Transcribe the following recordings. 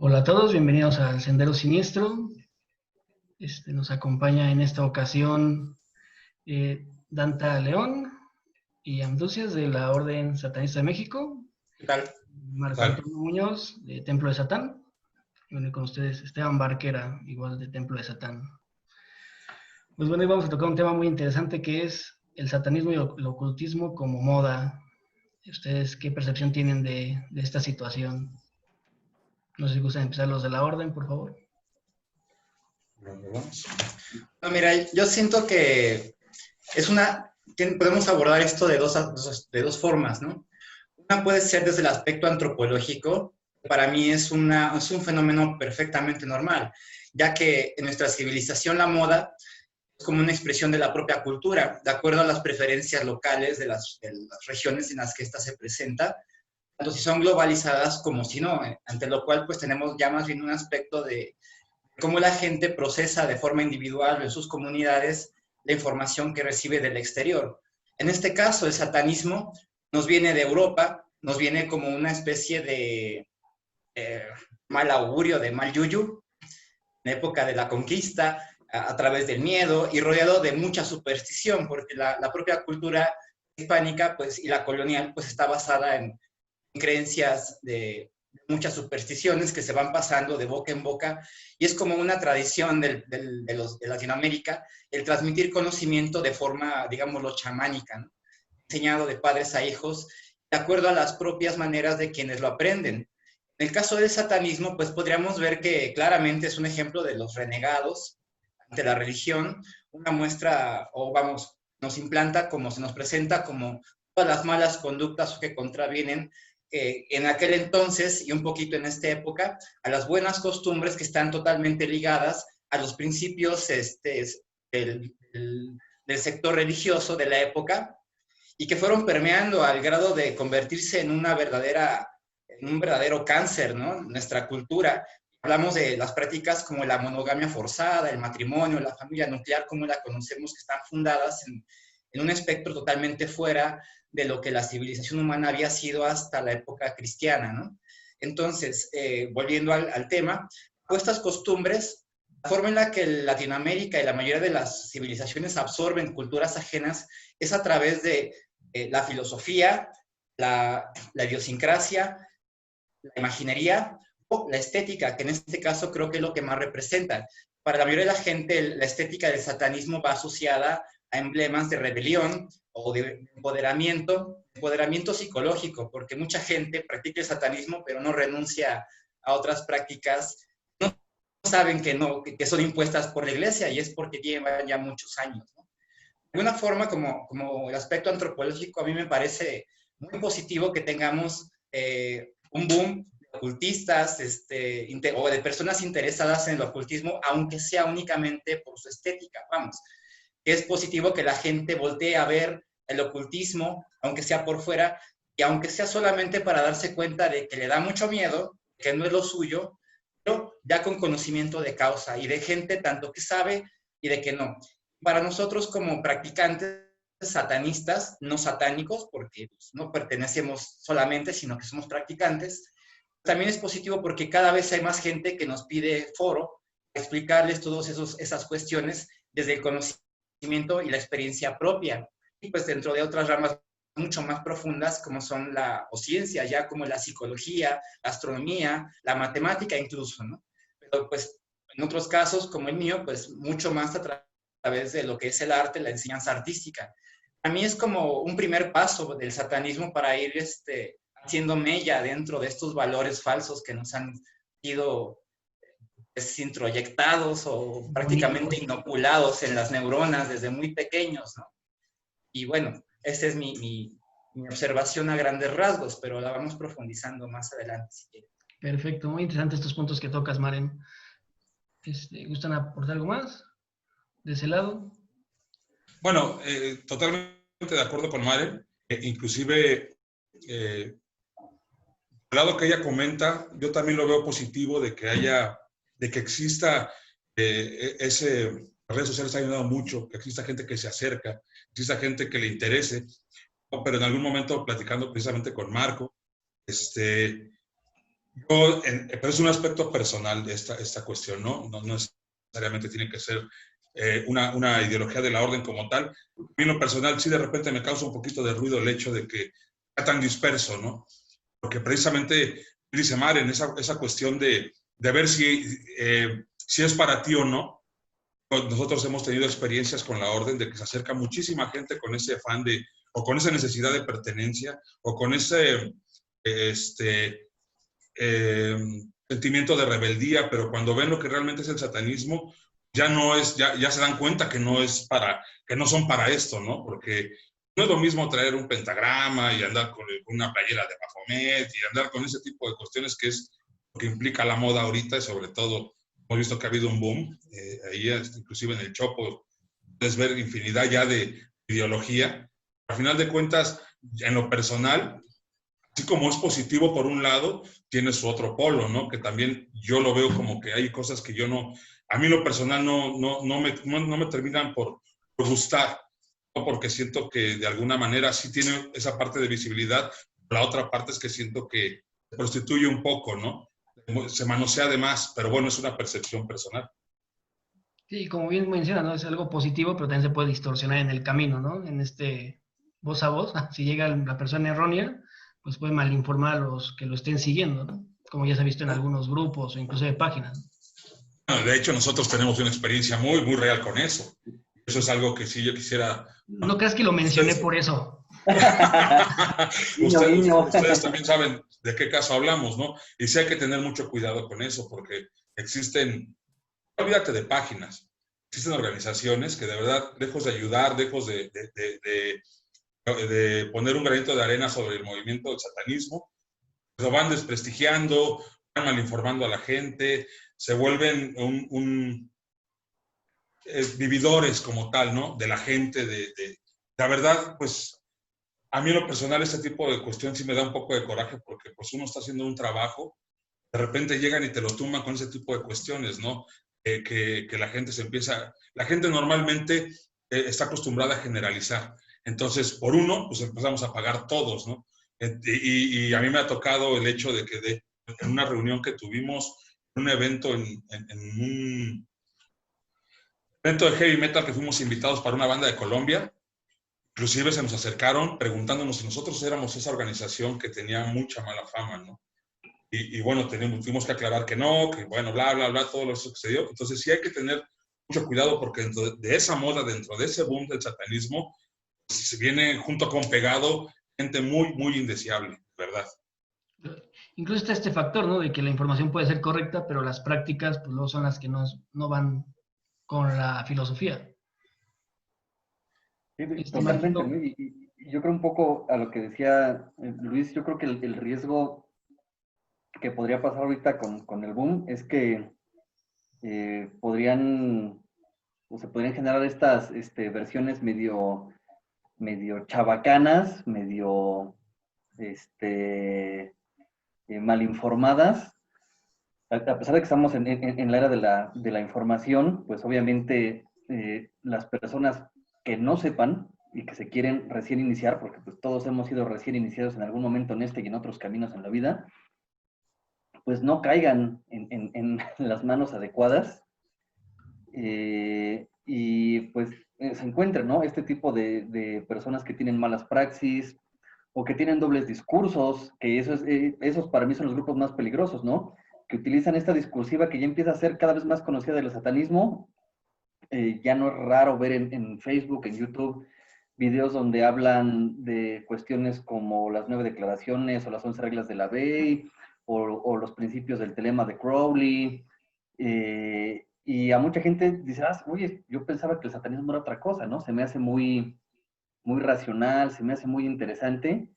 Hola a todos, bienvenidos al Sendero Siniestro. Nos acompaña en esta ocasión Danta León y Amducias de la Orden Satanista de México, ¿Qué tal? Marco Antonio Muñoz de Templo de Satán, y bueno, con ustedes Esteban Barquera, igual de Templo de Satán. Pues bueno, hoy vamos a tocar un tema muy interesante que es el satanismo y el ocultismo como moda. ¿Ustedes qué percepción tienen de esta situación? No sé si gustan empezar los de la Orden, por favor. No, mira, yo siento que podemos abordar esto de dos formas, ¿no? Una puede ser desde el aspecto antropológico. Para mí es un fenómeno perfectamente normal, ya que en nuestra civilización la moda es como una expresión de la propia cultura, de acuerdo a las preferencias locales de las regiones en las que ésta se presenta, tanto si son globalizadas como si no, ante lo cual pues tenemos ya más bien un aspecto de cómo la gente procesa de forma individual o en sus comunidades la información que recibe del exterior. En este caso, el satanismo nos viene de Europa, nos viene como una especie de mal augurio, de mal yuyu, en época de la conquista, a través del miedo y rodeado de mucha superstición, porque la propia cultura hispánica pues, y la colonial pues, está basada en creencias de muchas supersticiones que se van pasando de boca en boca, y es como una tradición de Latinoamérica el transmitir conocimiento de forma, digámoslo, chamánica, ¿no? Enseñado de padres a hijos, de acuerdo a las propias maneras de quienes lo aprenden. En el caso del satanismo, pues podríamos ver que claramente es un ejemplo de los renegados ante la religión, una muestra, o vamos, nos implanta como se nos presenta como todas las malas conductas que contravienen en aquel entonces y un poquito en esta época, a las buenas costumbres que están totalmente ligadas a los principios del sector religioso de la época y que fueron permeando al grado de convertirse en un verdadero cáncer, ¿no? Nuestra cultura. Hablamos de las prácticas como la monogamia forzada, el matrimonio, la familia nuclear, como la conocemos, que están fundadas en un espectro totalmente fuera de lo que la civilización humana había sido hasta la época cristiana, ¿no? Entonces, volviendo al tema, estas costumbres, la forma en la que Latinoamérica y la mayoría de las civilizaciones absorben culturas ajenas es a través de la filosofía, la idiosincrasia, la imaginería o la estética, que en este caso creo que es lo que más representa. Para la mayoría de la gente, la estética del satanismo va asociada a emblemas de rebelión o de empoderamiento psicológico, porque mucha gente practica el satanismo, pero no renuncia a otras prácticas, no saben que son impuestas por la iglesia, y es porque llevan ya muchos años, ¿no? De alguna forma, como el aspecto antropológico, a mí me parece muy positivo que tengamos un boom de ocultistas o de personas interesadas en el ocultismo, aunque sea únicamente por su estética, vamos. Es positivo que la gente voltee a ver el ocultismo, aunque sea por fuera, y aunque sea solamente para darse cuenta de que le da mucho miedo, que no es lo suyo, pero ya con conocimiento de causa y de gente tanto que sabe y de que no. Para nosotros como practicantes satanistas, no satánicos, porque pues, no pertenecemos solamente, sino que somos practicantes, también es positivo porque cada vez hay más gente que nos pide foro, explicarles todas esas cuestiones desde el conocimiento y la experiencia propia. Y pues dentro de otras ramas mucho más profundas como son o ciencia, ya como la psicología, la astronomía, la matemática incluso, ¿no? Pero pues en otros casos como el mío, pues mucho más a través de lo que es el arte, la enseñanza artística. A mí es como un primer paso del satanismo para ir haciendo mella dentro de estos valores falsos que nos han sido introyectados o prácticamente inoculados en las neuronas desde muy pequeños, ¿no? Y bueno, esa es mi observación a grandes rasgos, pero la vamos profundizando más adelante si quieren. Perfecto, muy interesantes estos puntos que tocas, Maren. ¿Gustan aportar algo más de ese lado? Bueno, totalmente de acuerdo con Maren. Inclusive, el lado que ella comenta, yo también lo veo positivo de que exista las redes sociales han ayudado mucho, que exista gente que se acerca, exista gente que le interese, ¿no? Pero en algún momento platicando precisamente con Marco, Pero es un aspecto personal de esta cuestión, ¿no? No necesariamente tiene que ser una ideología de la orden como tal. A mí en lo personal sí de repente me causa un poquito de ruido el hecho de que sea tan disperso, ¿no? Porque precisamente, dice Maren, esa cuestión de ver si es para ti o no. Nosotros hemos tenido experiencias con la orden de que se acerca muchísima gente con ese afán o con esa necesidad de pertenencia, o con ese eh, sentimiento de rebeldía, pero cuando ven lo que realmente es el satanismo, ya se dan cuenta que que no son para esto, ¿no? Porque no es lo mismo traer un pentagrama y andar con una playera de Baphomet y andar con ese tipo de cuestiones que es lo que implica la moda ahorita, y sobre todo hemos visto que ha habido un boom, ahí inclusive en el Chopo puedes ver infinidad ya de ideología. Al final de cuentas, en lo personal, así como es positivo por un lado, tiene su otro polo, ¿no? Que también yo lo veo como que hay cosas que yo no, a mí lo personal no me terminan por gustar, ¿no? Porque siento que de alguna manera sí tiene esa parte de visibilidad, la otra parte es que siento que se prostituye un poco, ¿no? Se manosea de más, pero bueno, es una percepción personal. Sí, como bien menciona, ¿no? Es algo positivo, pero también se puede distorsionar en el camino, ¿no? En este voz a voz, si llega la persona errónea, pues puede malinformar a los que lo estén siguiendo, ¿no? Como ya se ha visto en algunos grupos o incluso de páginas. Bueno, de hecho, nosotros tenemos una experiencia muy, muy real con eso. Eso es algo que sí yo quisiera... No creas que lo mencioné por eso. Guiño, guiño. Ustedes también saben de qué caso hablamos, ¿no? Y sí hay que tener mucho cuidado con eso, porque existen, no olvídate de páginas, existen organizaciones que de verdad, lejos de ayudar, lejos de poner un granito de arena sobre el movimiento del satanismo, lo van desprestigiando, van malinformando a la gente, se vuelven vividores como tal, ¿no? De la gente, la verdad, pues a mí en lo personal este tipo de cuestión sí me da un poco de coraje, porque pues uno está haciendo un trabajo, de repente llegan y te lo tumban con ese tipo de cuestiones, ¿no? Que la gente la gente normalmente está acostumbrada a generalizar. Entonces, por uno, pues empezamos a pagar todos, ¿no? Y a mí me ha tocado el hecho de que en una reunión que tuvimos, en un evento, en un evento de heavy metal que fuimos invitados para una banda de Colombia, inclusive se nos acercaron preguntándonos si nosotros éramos esa organización que tenía mucha mala fama, ¿no? Y bueno, tuvimos que aclarar que no, que bueno, bla, bla, bla, todo lo que sucedió. Entonces sí hay que tener mucho cuidado, porque dentro de esa moda, dentro de ese boom del satanismo, pues, se viene junto con pegado gente muy, muy indeseable, ¿verdad? Incluso está este factor, ¿no? De que la información puede ser correcta, pero las prácticas, pues luego son las que no van con la filosofía. Sí, totalmente, ¿no? Estimadito, Y yo creo un poco a lo que decía Luis, yo creo que el riesgo que podría pasar ahorita con el boom es que se podrían generar estas versiones medio chabacanas, medio mal informadas. A pesar de que estamos en la era de la información, pues obviamente las personas que no sepan y que se quieren recién iniciar, porque pues todos hemos sido recién iniciados en algún momento en este y en otros caminos en la vida, pues no caigan en las manos adecuadas y pues se encuentren, ¿no? Este tipo de personas que tienen malas praxis o que tienen dobles discursos, que esos para mí son los grupos más peligrosos, ¿no? Que utilizan esta discursiva que ya empieza a ser cada vez más conocida del satanismo. Ya no es raro ver en Facebook, en YouTube, videos donde hablan de cuestiones como las 9 declaraciones o las 11 reglas de la ley o los principios del telema de Crowley. Y a mucha gente dice, oye, yo pensaba que el satanismo era otra cosa, ¿no? Se me hace muy, muy racional, se me hace muy interesante.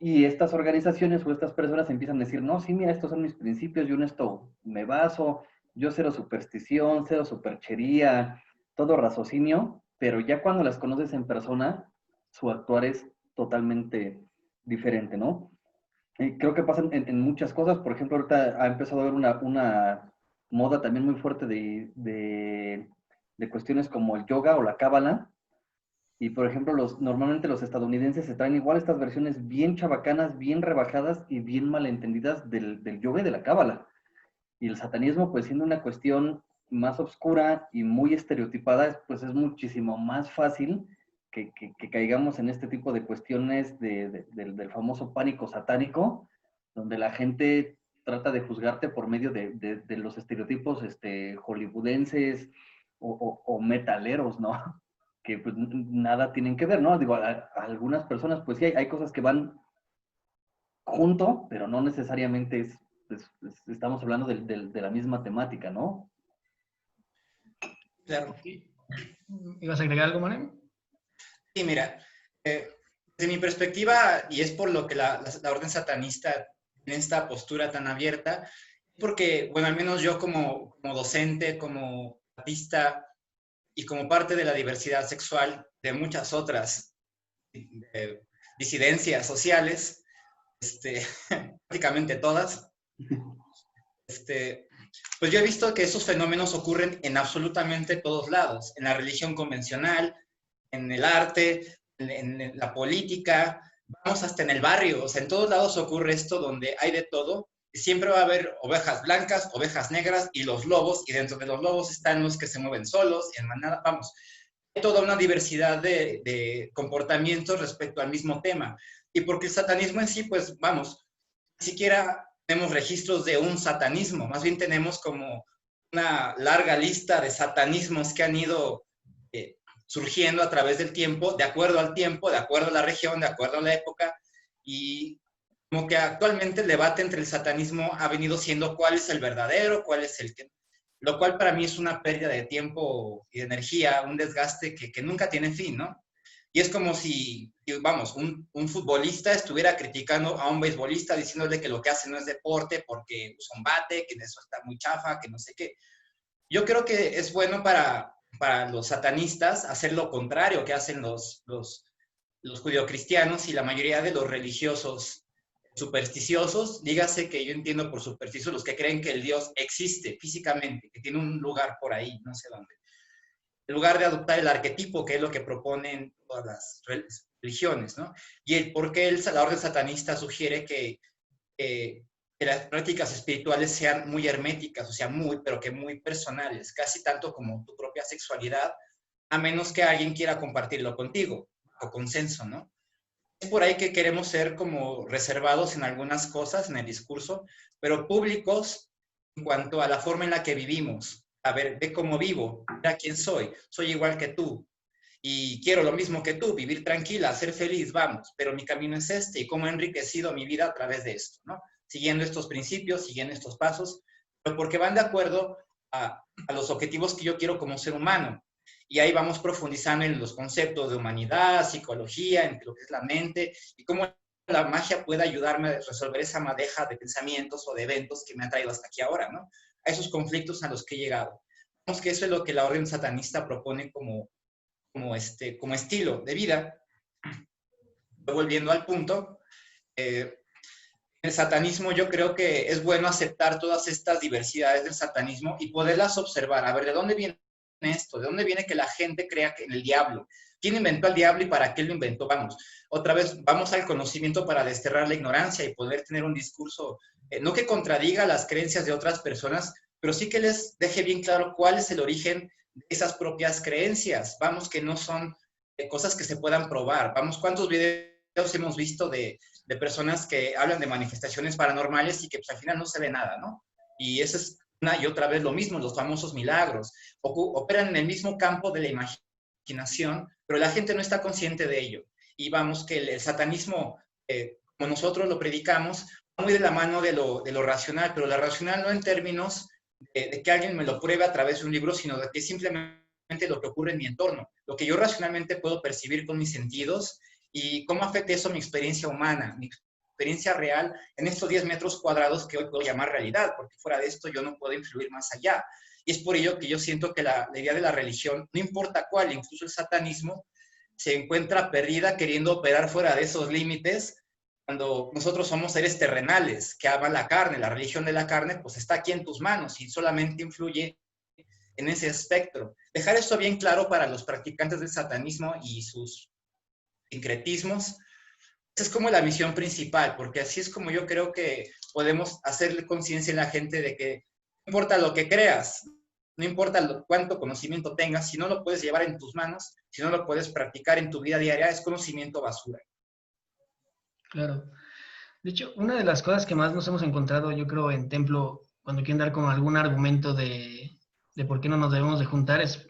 Y estas organizaciones o estas personas empiezan a decir, no, sí, mira, estos son mis principios, yo en esto me baso, yo cero superstición, cero superchería, todo raciocinio, pero ya cuando las conoces en persona, su actuar es totalmente diferente, ¿no? Y creo que pasan en muchas cosas. Por ejemplo, ahorita ha empezado a haber una moda también muy fuerte de cuestiones como el yoga o la cábala, Y, por ejemplo, normalmente los estadounidenses se traen igual estas versiones bien chabacanas, bien rebajadas y bien malentendidas del yoga y de la cábala. Y el satanismo, pues siendo una cuestión más oscura y muy estereotipada, pues es muchísimo más fácil que caigamos en este tipo de cuestiones del famoso pánico satánico, donde la gente trata de juzgarte por medio de los estereotipos hollywoodenses o metaleros, ¿no? Que pues nada tienen que ver, ¿no? Digo, a algunas personas, pues sí, hay cosas que van junto, pero no necesariamente estamos hablando de la misma temática, ¿no? Claro. ¿Ibas a agregar algo, Manuel? Sí, mira, desde mi perspectiva, y es por lo que la orden satanista tiene esta postura tan abierta, porque, bueno, al menos yo como docente, como artista y como parte de la diversidad sexual de muchas otras disidencias sociales, prácticamente todas, pues yo he visto que esos fenómenos ocurren en absolutamente todos lados, en la religión convencional, en el arte, en la política, vamos hasta en el barrio, o sea, en todos lados ocurre esto donde hay de todo, y siempre va a haber ovejas blancas, ovejas negras y los lobos, y dentro de los lobos están los que se mueven solos, en manada, vamos, hay toda una diversidad de comportamientos respecto al mismo tema, y porque el satanismo en sí, pues vamos, ni siquiera tenemos registros de un satanismo, más bien tenemos como una larga lista de satanismos que han ido surgiendo a través del tiempo, de acuerdo al tiempo, de acuerdo a la región, de acuerdo a la época, y como que actualmente el debate entre el satanismo ha venido siendo cuál es el verdadero, cuál es el que... Lo cual para mí es una pérdida de tiempo y de energía, un desgaste que nunca tiene fin, ¿no? Y es como si, vamos, un futbolista estuviera criticando a un beisbolista diciéndole que lo que hace no es deporte porque usa un bate, que eso está muy chafa, que no sé qué. Yo creo que es bueno para los satanistas hacer lo contrario que hacen los judeocristianos y la mayoría de los religiosos supersticiosos. Dígase que yo entiendo por supersticiosos los que creen que el Dios existe físicamente, que tiene un lugar por ahí, no sé dónde. En lugar de adoptar el arquetipo, que es lo que proponen todas las religiones, ¿no? Y el por qué la orden satanista sugiere que las prácticas espirituales sean muy herméticas, o sea, pero que muy personales, casi tanto como tu propia sexualidad, a menos que alguien quiera compartirlo contigo, o consenso, ¿no? Es por ahí que queremos ser como reservados en algunas cosas, en el discurso, pero públicos en cuanto a la forma en la que vivimos. A ver, ve cómo vivo, mira quién soy igual que tú, y quiero lo mismo que tú, vivir tranquila, ser feliz, vamos, pero mi camino es este, y cómo he enriquecido mi vida a través de esto, ¿no? Siguiendo estos principios, siguiendo estos pasos, pero porque van de acuerdo a los objetivos que yo quiero como ser humano. Y ahí vamos profundizando en los conceptos de humanidad, psicología, en lo que es la mente, y cómo la magia puede ayudarme a resolver esa madeja de pensamientos o de eventos que me han traído hasta aquí ahora, ¿no? A esos conflictos a los que he llegado. Vemos que eso es lo que la orden satanista propone como estilo de vida. Volviendo al punto, el satanismo, yo creo que es bueno aceptar todas estas diversidades del satanismo y poderlas observar. A ver, ¿de dónde viene esto? ¿De dónde viene que la gente crea que en el diablo? ¿Quién inventó al diablo y para qué lo inventó? Vamos, otra vez, vamos al conocimiento para desterrar la ignorancia y poder tener un discurso, no que contradiga las creencias de otras personas, pero sí que les deje bien claro cuál es el origen de esas propias creencias. Vamos, que no son cosas que se puedan probar. Vamos, ¿cuántos videos hemos visto de personas que hablan de manifestaciones paranormales y que pues, al final no se ve nada, ¿no? Y eso es una y otra vez lo mismo, los famosos milagros. Operan en el mismo campo de la imaginación, pero la gente no está consciente de ello. Y vamos, que el satanismo, como nosotros lo predicamos, va muy de la mano de lo racional, pero la racional no en términos de que alguien me lo pruebe a través de un libro, sino de que simplemente lo que ocurre en mi entorno, lo que yo racionalmente puedo percibir con mis sentidos y cómo afecta eso mi experiencia humana, mi experiencia real en estos 10 metros cuadrados que hoy puedo llamar realidad, porque fuera de esto yo no puedo influir más allá. Y es por ello que yo siento que la idea de la religión, no importa cuál, incluso el satanismo, se encuentra perdida queriendo operar fuera de esos límites, cuando nosotros somos seres terrenales que aman la carne. La religión de la carne pues está aquí en tus manos y solamente influye en ese espectro. Dejar esto bien claro para los practicantes del satanismo y sus sincretismos. Esa es como la misión principal, porque así es como yo creo que podemos hacerle conciencia a la gente de que no importa lo que creas, no importa cuánto conocimiento tengas, si no lo puedes llevar en tus manos, si no lo puedes practicar en tu vida diaria, es conocimiento basura. Claro. De hecho, una de las cosas que más nos hemos encontrado, yo creo, en Templo, cuando quieren dar como algún argumento de por qué no nos debemos de juntar, es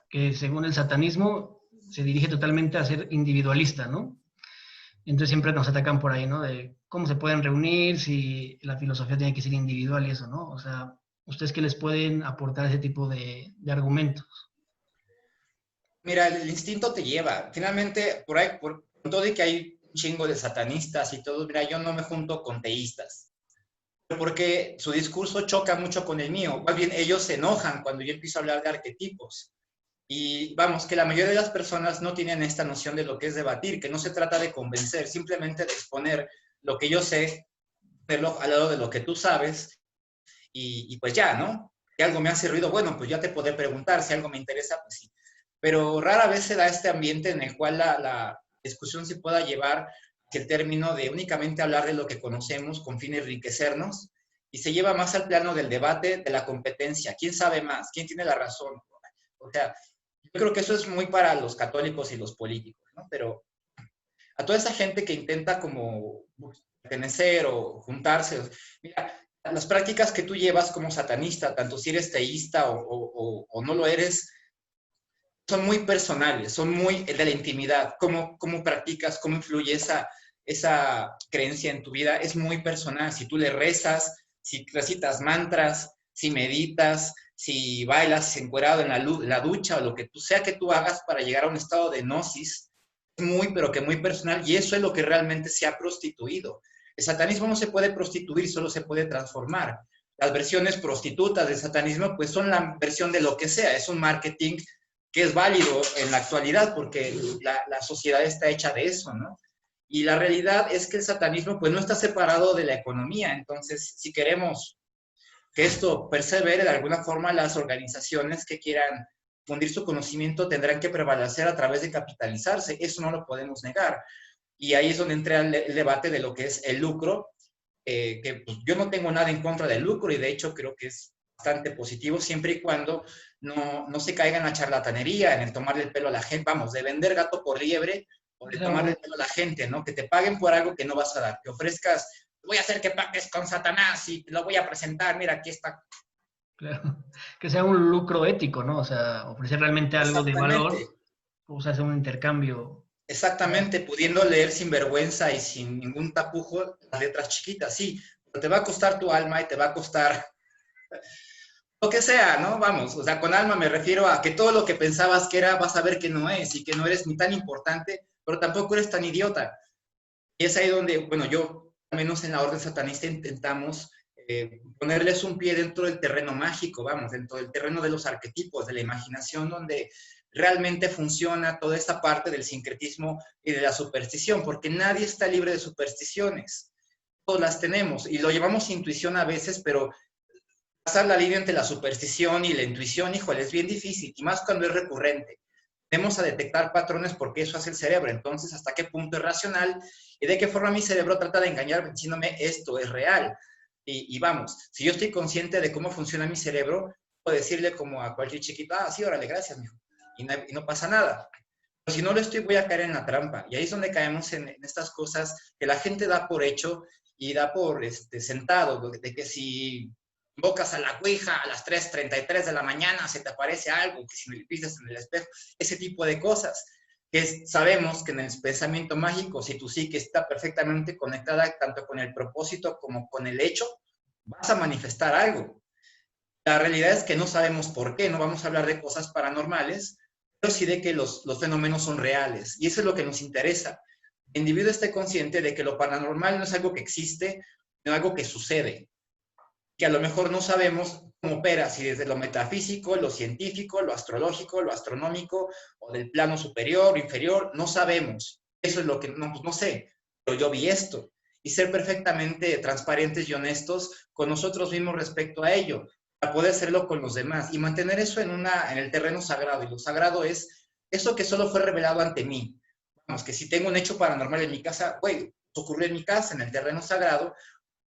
que según el satanismo se dirige totalmente a ser individualista, ¿no? Entonces siempre nos atacan por ahí, ¿no? De cómo se pueden reunir, si la filosofía tiene que ser individual y eso, ¿no? O sea, ¿ustedes qué les pueden aportar ese tipo de argumentos? Mira, el instinto te lleva. Finalmente, por ahí, con todo y que hay un chingo de satanistas y todo, mira, yo no me junto con teístas. Porque su discurso choca mucho con el mío. Más bien, ellos se enojan cuando yo empiezo a hablar de arquetipos. Y vamos, que la mayoría de las personas no tienen esta noción de lo que es debatir, que no se trata de convencer, simplemente de exponer lo que yo sé, verlo al lado de lo que tú sabes, y pues ya, ¿no? Si algo me hace ruido, bueno, pues ya te podré preguntar, si algo me interesa, pues sí. Pero rara vez se da este ambiente en el cual la discusión se pueda llevar hacia el término de únicamente hablar de lo que conocemos con fin de enriquecernos, y se lleva más al plano del debate, de la competencia. ¿Quién sabe más? ¿Quién tiene la razón? O sea, yo creo que eso es muy para los católicos y los políticos, ¿no? Pero a toda esa gente que intenta como pertenecer o juntarse, mira, las prácticas que tú llevas como satanista, tanto si eres teísta o no lo eres, son muy personales, son muy de la intimidad. Cómo practicas, cómo influye esa creencia en tu vida, es muy personal. Si tú le rezas, si recitas mantras, si meditas, si bailas encuerado en la ducha o lo que sea que tú hagas para llegar a un estado de gnosis, es muy, pero que muy personal, y eso es lo que realmente se ha prostituido. El satanismo no se puede prostituir, solo se puede transformar. Las versiones prostitutas del satanismo pues son la versión de lo que sea, es un marketing que es válido en la actualidad porque la sociedad está hecha de eso, ¿no? Y la realidad es que el satanismo pues no está separado de la economía. Entonces, si queremos que esto persevere, de alguna forma las organizaciones que quieran fundir su conocimiento tendrán que prevalecer a través de capitalizarse. Eso no lo podemos negar. Y ahí es donde entra el debate de lo que es el lucro, que pues, yo no tengo nada en contra del lucro y de hecho creo que es bastante positivo siempre y cuando no se caiga en la charlatanería, en el tomarle el pelo a la gente, vamos, de vender gato por liebre o de tomarle el pelo a la gente, ¿no? Que te paguen por algo que no vas a dar, que ofrezcas, voy a hacer que pagues con Satanás y lo voy a presentar, mira, aquí está. Claro, que sea un lucro ético, ¿no? O sea, ofrecer realmente algo de valor, o sea, hacer un intercambio. Exactamente, pudiendo leer sin vergüenza y sin ningún tapujo las letras chiquitas, sí, pero te va a costar tu alma y te va a costar lo que sea, ¿no? Vamos, o sea, con alma me refiero a que todo lo que pensabas que era, vas a ver que no es y que no eres ni tan importante, pero tampoco eres tan idiota. Y es ahí donde, bueno, yo, al menos en la orden satanista, intentamos ponerles un pie dentro del terreno mágico, vamos, dentro del terreno de los arquetipos, de la imaginación, donde realmente funciona toda esta parte del sincretismo y de la superstición, porque nadie está libre de supersticiones. Todos las tenemos y lo llevamos intuición a veces, pero pasar la línea entre la superstición y la intuición, híjole, es bien difícil, y más cuando es recurrente. Tenemos a detectar patrones porque eso hace el cerebro. Entonces, ¿hasta qué punto es racional? ¿Y de qué forma mi cerebro trata de engañarme diciéndome esto es real? Y vamos, si yo estoy consciente de cómo funciona mi cerebro, puedo decirle como a cualquier chiquito, ah, sí, órale, gracias, mijo. Y no pasa nada. Pero si no lo estoy, voy a caer en la trampa. Y ahí es donde caemos en estas cosas que la gente da por hecho y da por sentado, de que si invocas a la Ouija a las 3:33 de la mañana, se te aparece algo, que si me pisas en el espejo, ese tipo de cosas. Que sabemos que en el pensamiento mágico, si tu psique está perfectamente conectada tanto con el propósito como con el hecho, vas a manifestar algo. La realidad es que no sabemos por qué, no vamos a hablar de cosas paranormales, pero sí de que los fenómenos son reales. Y eso es lo que nos interesa. El individuo esté consciente de que lo paranormal no es algo que existe, sino algo que sucede. Que a lo mejor no sabemos cómo opera, si desde lo metafísico, lo científico, lo astrológico, lo astronómico, o del plano superior o inferior, no sabemos. Eso es lo que, no, pues no sé, pero yo vi esto. Y ser perfectamente transparentes y honestos con nosotros mismos respecto a ello. para poder hacerlo con los demás y mantener eso en el terreno sagrado. Y lo sagrado es eso que solo fue revelado ante mí. Vamos, que si tengo un hecho paranormal en mi casa, güey, ocurrió en mi casa, en el terreno sagrado,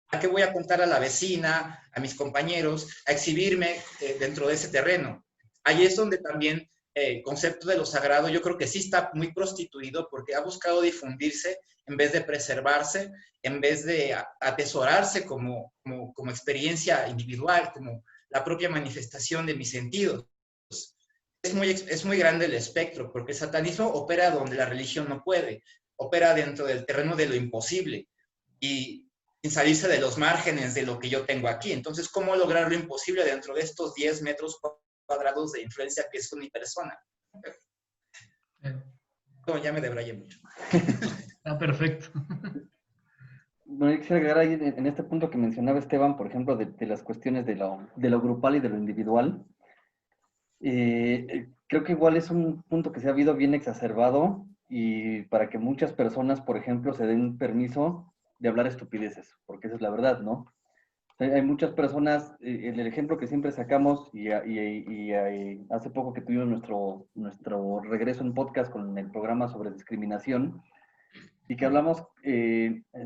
¿a qué voy a contar a la vecina, a mis compañeros, a exhibirme dentro de ese terreno? Ahí es donde también el concepto de lo sagrado yo creo que sí está muy prostituido porque ha buscado difundirse en vez de preservarse, en vez de atesorarse como experiencia individual, como la propia manifestación de mis sentidos. Es muy grande el espectro, porque el satanismo opera donde la religión no puede, opera dentro del terreno de lo imposible y sin salirse de los márgenes de lo que yo tengo aquí. Entonces, ¿cómo lograr lo imposible dentro de estos 10 metros cuadrados de influencia que es mi persona? No, ya me debrayé mucho. Ah, perfecto. No, yo quisiera agregar ahí en este punto que mencionaba Esteban, por ejemplo, de las cuestiones de lo grupal y de lo individual. Creo que igual es un punto que se ha habido bien exacerbado y para que muchas personas, por ejemplo, se den permiso de hablar estupideces, porque esa es la verdad, ¿no? Hay muchas personas, el ejemplo que siempre sacamos y hace poco que tuvimos nuestro regreso en podcast con el programa sobre discriminación y que hablamos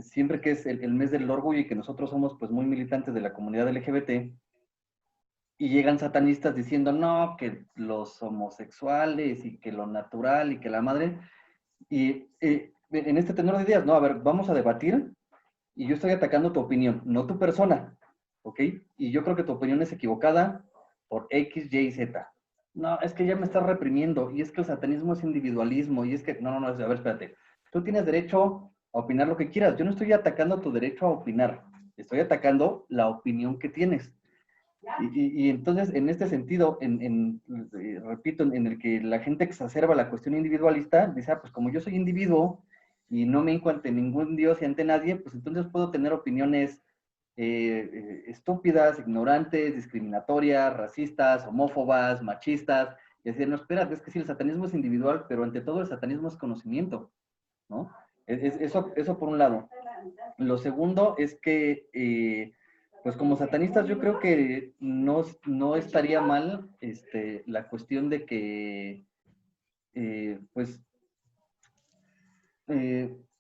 siempre que es el mes del orgullo y que nosotros somos pues muy militantes de la comunidad LGBT y llegan satanistas diciendo no, que los homosexuales y que lo natural y que la madre y en este tenor de ideas, no, a ver, vamos a debatir y yo estoy atacando tu opinión, no tu persona, ¿ok? Y yo creo que tu opinión es equivocada por X, Y, Z. No, es que ya me estás reprimiendo, y es que el satanismo es individualismo, y es que, no, a ver, espérate. Tú tienes derecho a opinar lo que quieras. Yo no estoy atacando tu derecho a opinar, estoy atacando la opinión que tienes. Y entonces, en este sentido, repito, en el que la gente exacerba la cuestión individualista, dice, pues como yo soy individuo, y no me hinco ante ningún dios y ante nadie, pues entonces puedo tener opiniones estúpidas, ignorantes, discriminatorias, racistas, homófobas, machistas, y decir, no, espérate, es que sí, el satanismo es individual, pero ante todo el satanismo es conocimiento, ¿no? Eso por un lado. Lo segundo es que, pues como satanistas yo creo que no estaría mal la cuestión de que, pues,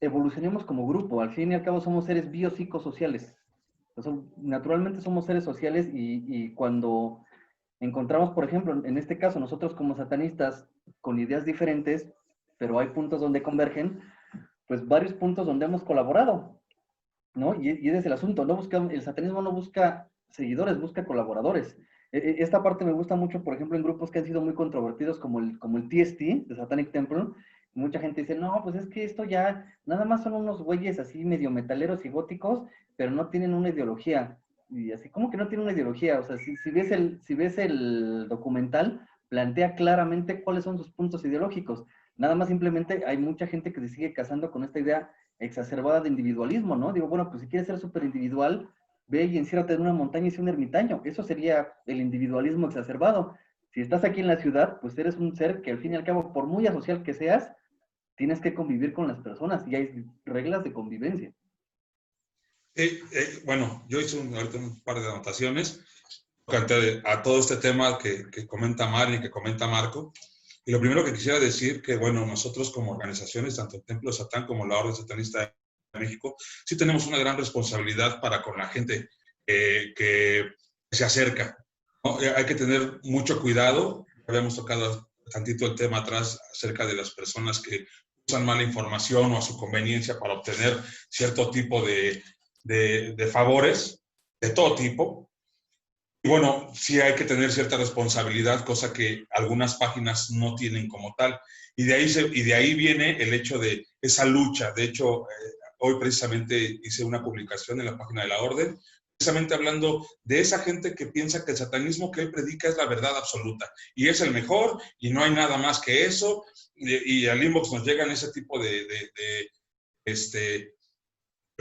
evolucionemos como grupo. Al fin y al cabo somos seres biopsicosociales. Naturalmente somos seres sociales y cuando encontramos, por ejemplo, en este caso, nosotros como satanistas con ideas diferentes, pero hay puntos donde convergen, pues varios puntos donde hemos colaborado, ¿no? Y ese es el asunto. El satanismo no busca seguidores, busca colaboradores. Esta parte me gusta mucho, por ejemplo, en grupos que han sido muy controvertidos como el TST, de Satanic Temple. Mucha gente dice, no, pues es que esto ya, nada más son unos güeyes así medio metaleros y góticos, pero no tienen una ideología. Y así, ¿cómo que no tienen una ideología? O sea, si ves el documental, plantea claramente cuáles son sus puntos ideológicos. Nada más simplemente hay mucha gente que se sigue casando con esta idea exacerbada de individualismo, ¿no? Digo, bueno, pues si quieres ser súper individual, ve y enciérrate en una montaña y sé un ermitaño. Eso sería el individualismo exacerbado. Si estás aquí en la ciudad, pues eres un ser que al fin y al cabo, por muy asocial que seas, tienes que convivir con las personas y hay reglas de convivencia. Bueno, yo hice ahorita un par de anotaciones a todo este tema que comenta Mari y que comenta Marco. Y lo primero que quisiera decir que, bueno, nosotros como organizaciones, tanto el Templo de Satán como la Orden Satanista de México, sí tenemos una gran responsabilidad para con la gente que se acerca, ¿no? Hay que tener mucho cuidado. Habíamos tocado tantito el tema atrás acerca de las personas que usan mala información o a su conveniencia para obtener cierto tipo de favores, de todo tipo. Y bueno, sí hay que tener cierta responsabilidad, cosa que algunas páginas no tienen como tal. Y de ahí viene el hecho de esa lucha. De hecho, hoy precisamente hice una publicación en la página de la Orden, precisamente hablando de esa gente que piensa que el satanismo que él predica es la verdad absoluta. Y es el mejor, y no hay nada más que eso. Y al inbox nos llegan ese tipo de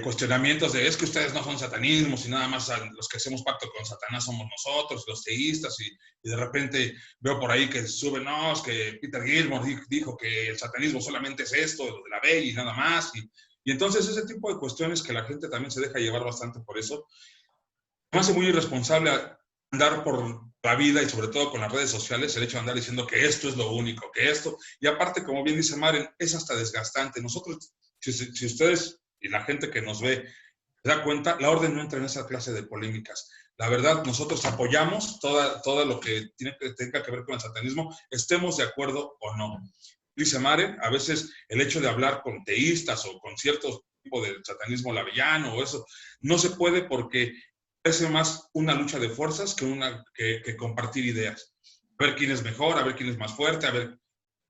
cuestionamientos de es que ustedes no son satanismos y nada más los que hacemos pacto con Satanás somos nosotros, los teístas, y de repente veo por ahí que suben, no, es que Peter Gilmore dijo que el satanismo solamente es esto, lo de la ley y nada más, y entonces ese tipo de cuestiones que la gente también se deja llevar bastante por eso, me hace muy irresponsable andar por la vida y sobre todo con las redes sociales, el hecho de andar diciendo que esto es lo único, que esto, y aparte, como bien dice Maren, es hasta desgastante. Nosotros, si ustedes y la gente que nos ve se da cuenta, la orden no entra en esa clase de polémicas. La verdad, nosotros apoyamos todo lo que tenga que ver con el satanismo, estemos de acuerdo o no. Dice Maren, a veces el hecho de hablar con teístas o con cierto tipo de satanismo lavellano o eso, no se puede porque parece más una lucha de fuerzas que compartir ideas. A ver quién es mejor, a ver quién es más fuerte, a ver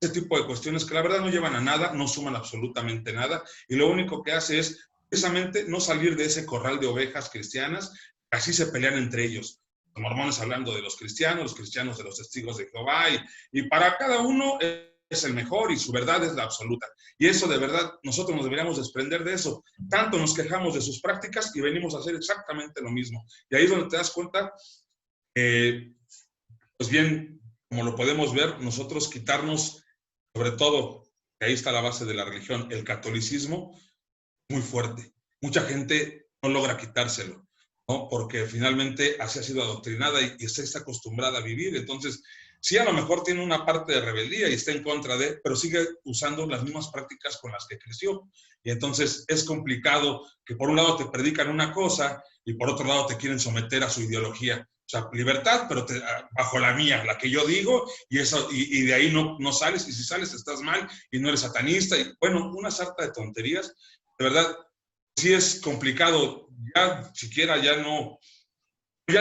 ese tipo de cuestiones que la verdad no llevan a nada, no suman absolutamente nada, y lo único que hace es precisamente no salir de ese corral de ovejas cristianas, así se pelean entre ellos. Los mormones hablando de los cristianos de los testigos de Jehová, y para cada uno es el mejor y su verdad es la absoluta. Y eso de verdad, nosotros nos deberíamos desprender de eso. Tanto nos quejamos de sus prácticas y venimos a hacer exactamente lo mismo. Y ahí es donde te das cuenta, pues bien, como lo podemos ver, nosotros quitarnos, sobre todo, que ahí está la base de la religión, el catolicismo, muy fuerte. Mucha gente no logra quitárselo, ¿no? Porque finalmente así ha sido adoctrinada y está acostumbrada a vivir. Entonces, sí, a lo mejor tiene una parte de rebeldía y está en contra de, pero sigue usando las mismas prácticas con las que creció. Y entonces es complicado que por un lado te predican una cosa y por otro lado te quieren someter a su ideología. O sea, libertad, pero bajo la mía, la que yo digo, y de ahí no sales, y si sales estás mal y no eres satanista. Y bueno, una sarta de tonterías. De verdad, sí es complicado, ya siquiera ya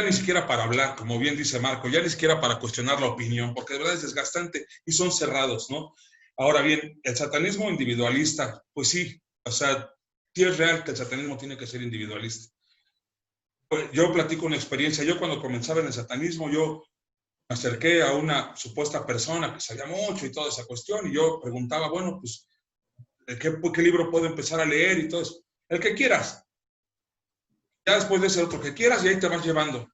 ni siquiera para hablar, como bien dice Marco, ya ni siquiera para cuestionar la opinión, porque de verdad es desgastante y son cerrados, ¿no? Ahora bien, el satanismo individualista, pues sí, o sea, sí es real que el satanismo tiene que ser individualista. Yo platico una experiencia, yo cuando comenzaba en el satanismo, yo me acerqué a una supuesta persona que sabía mucho y toda esa cuestión, y yo preguntaba, bueno, pues, ¿qué libro puedo empezar a leer y todo eso? El que quieras. Ya después de ese otro que quieras y ahí te vas llevando.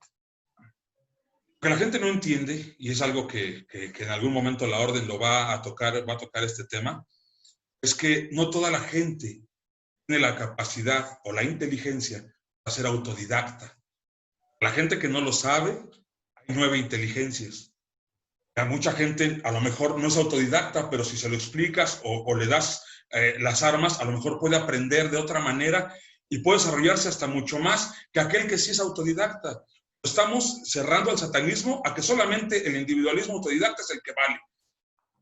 Lo que la gente no entiende, y es algo que en algún momento la orden lo va a tocar este tema, es que no toda la gente tiene la capacidad o la inteligencia para ser autodidacta. La gente que no lo sabe, hay 9 inteligencias. A mucha gente a lo mejor no es autodidacta, pero si se lo explicas o le das las armas, a lo mejor puede aprender de otra manera y puede desarrollarse hasta mucho más que aquel que sí es autodidacta. Estamos cerrando al satanismo a que solamente el individualismo autodidacta es el que vale.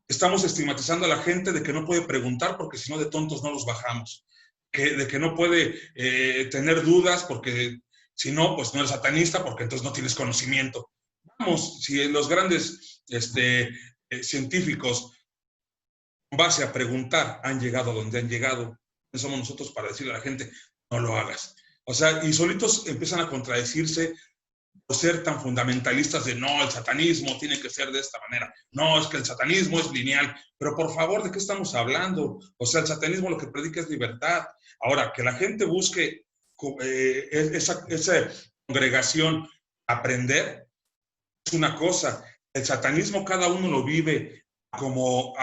Estamos estigmatizando a la gente de que no puede preguntar porque si no de tontos no los bajamos. De que no puede tener dudas porque si no, pues no eres satanista porque entonces no tienes conocimiento. Vamos, si los grandes científicos, en base a preguntar, han llegado a donde han llegado, ¿quién somos nosotros para decirle a la gente, no lo hagas? O sea, y solitos empiezan a contradecirse por ser tan fundamentalistas de no, el satanismo tiene que ser de esta manera. No, es que el satanismo es lineal. Pero por favor, ¿de qué estamos hablando? O sea, el satanismo lo que predica es libertad. Ahora, que la gente busque esa congregación aprender, es una cosa. El satanismo cada uno lo vive como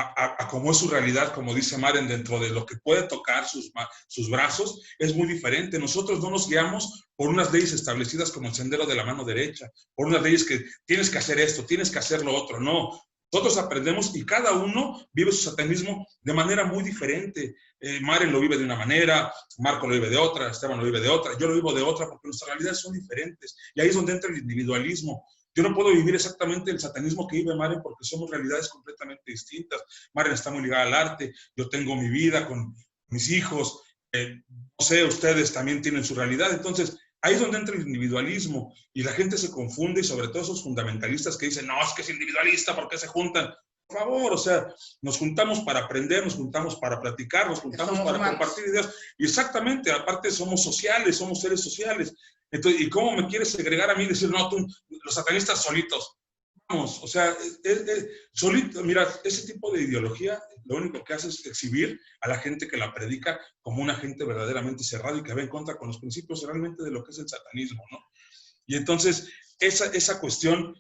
es su realidad, como dice Maren, dentro de lo que puede tocar sus brazos, es muy diferente. Nosotros no nos guiamos por unas leyes establecidas como el sendero de la mano derecha, por unas leyes que tienes que hacer esto, tienes que hacer lo otro. No, nosotros aprendemos y cada uno vive su satanismo de manera muy diferente. Maren lo vive de una manera, Marco lo vive de otra, Esteban lo vive de otra, yo lo vivo de otra, porque nuestras realidades son diferentes. Y ahí es donde entra el individualismo. Yo no puedo vivir exactamente el satanismo que vive Maren porque somos realidades completamente distintas. Maren está muy ligada al arte, yo tengo mi vida con mis hijos, no sé, ustedes también tienen su realidad. Entonces, ahí es donde entra el individualismo y la gente se confunde y sobre todo esos fundamentalistas que dicen, no, es que es individualista, ¿por qué se juntan? Por favor, o sea, nos juntamos para aprender, nos juntamos para platicar, nos juntamos para compartir ideas. Y exactamente, aparte somos sociales, somos seres sociales. Entonces, ¿y cómo me quieres segregar a mí y decir, no, tú, los satanistas solitos? Vamos, o sea, solito, mira, ese tipo de ideología lo único que hace es exhibir a la gente que la predica como una gente verdaderamente cerrada y que va en contra con los principios realmente de lo que es el satanismo, ¿no? Y entonces, esa cuestión,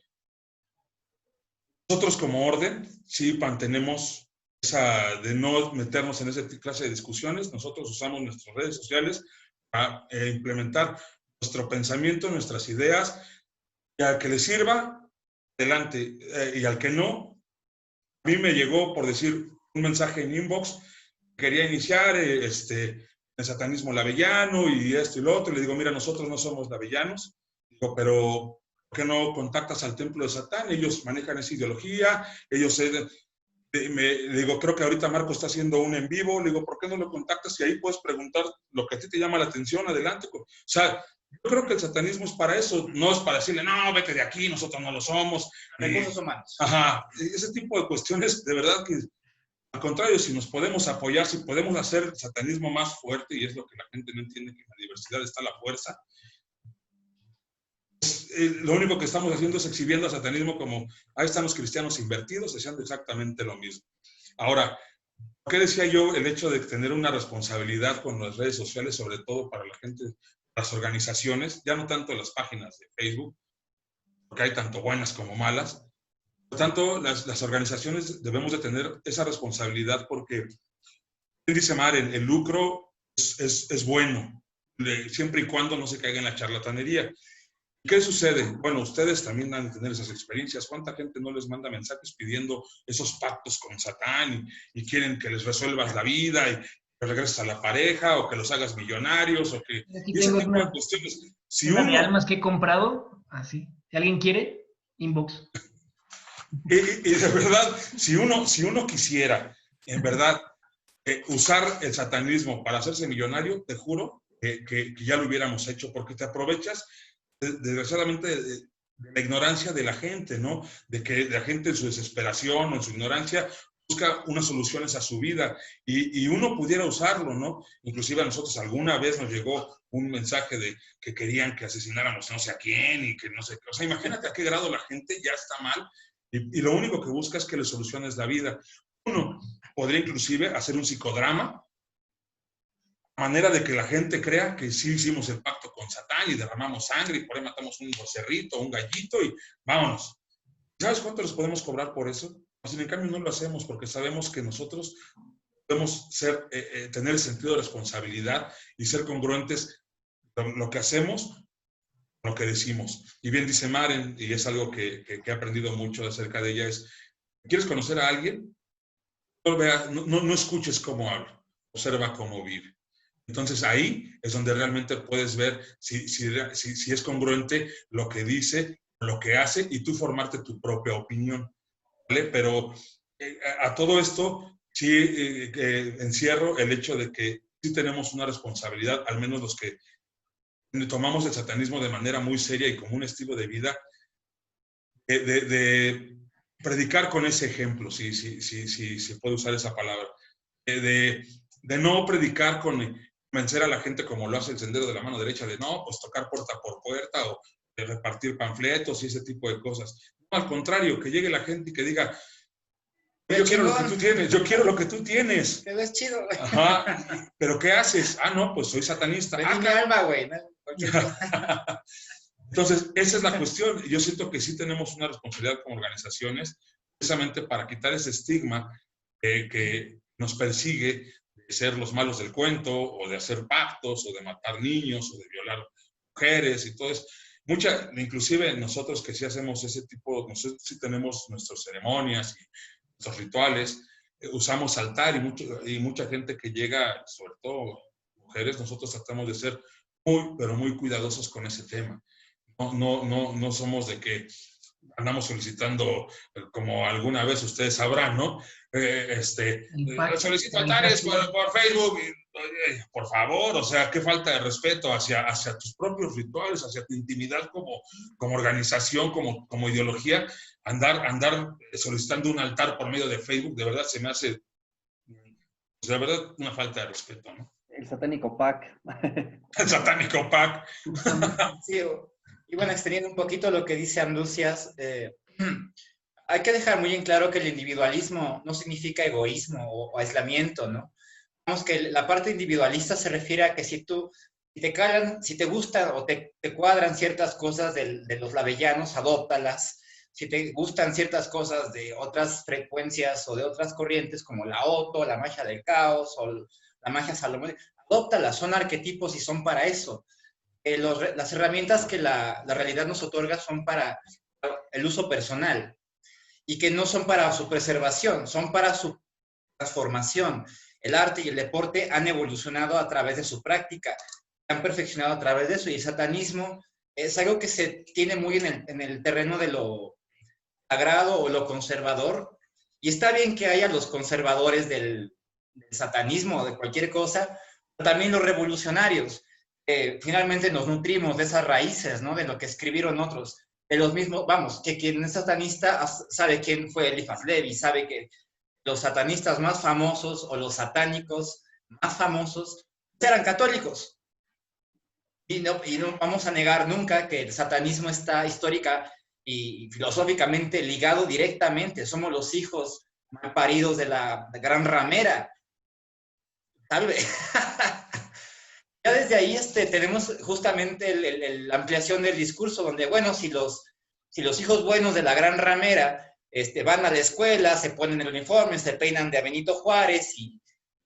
nosotros como orden, sí mantenemos esa de no meternos en esa clase de discusiones. Nosotros usamos nuestras redes sociales para implementar nuestro pensamiento, nuestras ideas, Y al que le sirva, adelante. Y al que no, a mí me llegó, por decir, un mensaje en inbox, quería iniciar el satanismo lavellano y esto y lo otro. Le digo, mira, nosotros no somos lavellanos. Digo, pero ¿por qué no contactas al templo de Satán? Ellos manejan esa ideología, ellos... le digo, creo que ahorita Marco está haciendo un en vivo. Le digo, ¿por qué no lo contactas? Y ahí puedes preguntar lo que a ti te llama la atención, adelante. O sea, yo creo que el satanismo es para eso, no es para decirle, no, vete de aquí, nosotros no lo somos. Recursos humanos. Ajá, ese tipo de cuestiones, de verdad que, al contrario, si nos podemos apoyar, si podemos hacer el satanismo más fuerte, y es lo que la gente no entiende, que en la diversidad está la fuerza, lo único que estamos haciendo es exhibiendo al satanismo como, ahí están los cristianos invertidos, haciendo exactamente lo mismo. Ahora, ¿por qué decía yo el hecho de tener una responsabilidad con las redes sociales, sobre todo para la gente, las organizaciones, ya no tanto las páginas de Facebook, porque hay tanto buenas como malas? Por tanto, las organizaciones debemos de tener esa responsabilidad porque, dice Mar, el lucro es bueno, siempre y cuando no se caiga en la charlatanería. ¿Qué sucede? Bueno, ustedes también han de tener esas experiencias. ¿Cuánta gente no les manda mensajes pidiendo esos pactos con Satán y quieren que les resuelvas la vida y que regreses a la pareja o que los hagas millonarios o que... Aquí ese tengo tipo de cuestiones. Si una uno... de almas que he comprado, así. Si alguien quiere, inbox. Y de verdad, si uno quisiera, en verdad, usar el satanismo para hacerse millonario, te juro que ya lo hubiéramos hecho, porque te aprovechas, desgraciadamente, de la ignorancia de la gente, ¿no? De que la gente en su desesperación o en su ignorancia busca unas soluciones a su vida y uno pudiera usarlo, ¿no? Inclusive a nosotros alguna vez nos llegó un mensaje de que querían que asesináramos no sé a quién y que no sé qué. O sea, imagínate a qué grado la gente ya está mal y lo único que busca es que le soluciones la vida. Uno podría inclusive hacer un psicodrama, manera de que la gente crea que sí hicimos el pacto con Satán y derramamos sangre y por ahí matamos un becerrito, un gallito y vámonos. ¿Sabes cuánto les podemos cobrar por eso? Pues en cambio no lo hacemos porque sabemos que nosotros podemos ser, tener el sentido de responsabilidad y ser congruentes con lo que hacemos, lo que decimos. Y bien dice Maren, y es algo que he aprendido mucho acerca de ella, es, ¿quieres conocer a alguien? No escuches cómo habla, observa cómo vive. Entonces ahí es donde realmente puedes ver si es congruente lo que dice, lo que hace y tú formarte tu propia opinión, ¿vale? Pero a todo esto sí encierro el hecho de que sí tenemos una responsabilidad, al menos los que tomamos el satanismo de manera muy seria y como un estilo de vida, de predicar con ese ejemplo, si puede usar esa palabra, de no predicar con convencer a la gente como lo hace el Sendero de la Mano Derecha, de no, pues tocar puerta por puerta o de repartir panfletos y ese tipo de cosas. No, al contrario, que llegue la gente y que diga, yo quiero lo que tú tienes, yo quiero lo que tú tienes. Te ves chido, güey. Ajá, ¿pero qué haces? Ah, no, pues soy satanista. Vendí mi alma, güey. ¿No? Entonces, esa es la cuestión. Yo siento que sí tenemos una responsabilidad como organizaciones, precisamente para quitar ese estigma que nos persigue de ser los malos del cuento, o de hacer pactos, o de matar niños, o de violar mujeres y todo eso. Inclusive nosotros que sí hacemos ese tipo, nosotros sí tenemos nuestras ceremonias y nuestros rituales, usamos altar y mucha gente que llega, sobre todo mujeres, nosotros tratamos de ser muy, pero muy cuidadosos con ese tema. No somos de que andamos solicitando, como alguna vez ustedes sabrán, ¿no? Solicito altares por Facebook. Por favor, o sea, qué falta de respeto hacia tus propios rituales, hacia tu intimidad como organización, como ideología. Andar solicitando un altar por medio de Facebook, de verdad se me hace, pues, de verdad, una falta de respeto, ¿no? El satánico pack. El satánico pack. Sí, y bueno, extendiendo un poquito lo que dice Anducias, hay que dejar muy en claro que el individualismo no significa egoísmo o aislamiento, ¿no? Vamos, que la parte individualista se refiere a que si te gustan o te cuadran ciertas cosas de los lavellanos, adóptalas. Si te gustan ciertas cosas de otras frecuencias o de otras corrientes, como la Oto, la magia del caos o la magia salomónica, adóptalas, son arquetipos y son para eso. las herramientas que la realidad nos otorga son para el uso personal y que no son para su preservación, son para su transformación. El arte y el deporte han evolucionado a través de su práctica, han perfeccionado a través de eso, y el satanismo es algo que se tiene muy en el terreno de lo sagrado o lo conservador, y está bien que haya los conservadores del satanismo o de cualquier cosa, pero también los revolucionarios. Finalmente nos nutrimos de esas raíces, ¿no? De lo que escribieron otros, de los mismos, vamos, que quien es satanista sabe quién fue Eliphas Levi, sabe que los satanistas más famosos o los satánicos más famosos eran católicos. Y no vamos a negar nunca que el satanismo está histórica y filosóficamente ligado directamente. Somos los hijos mal paridos de la gran ramera. ¿Sabe? Ya desde ahí tenemos justamente la ampliación del discurso, donde, bueno, si los hijos buenos de la gran ramera van a la escuela, se ponen el uniforme, se peinan de Benito Juárez y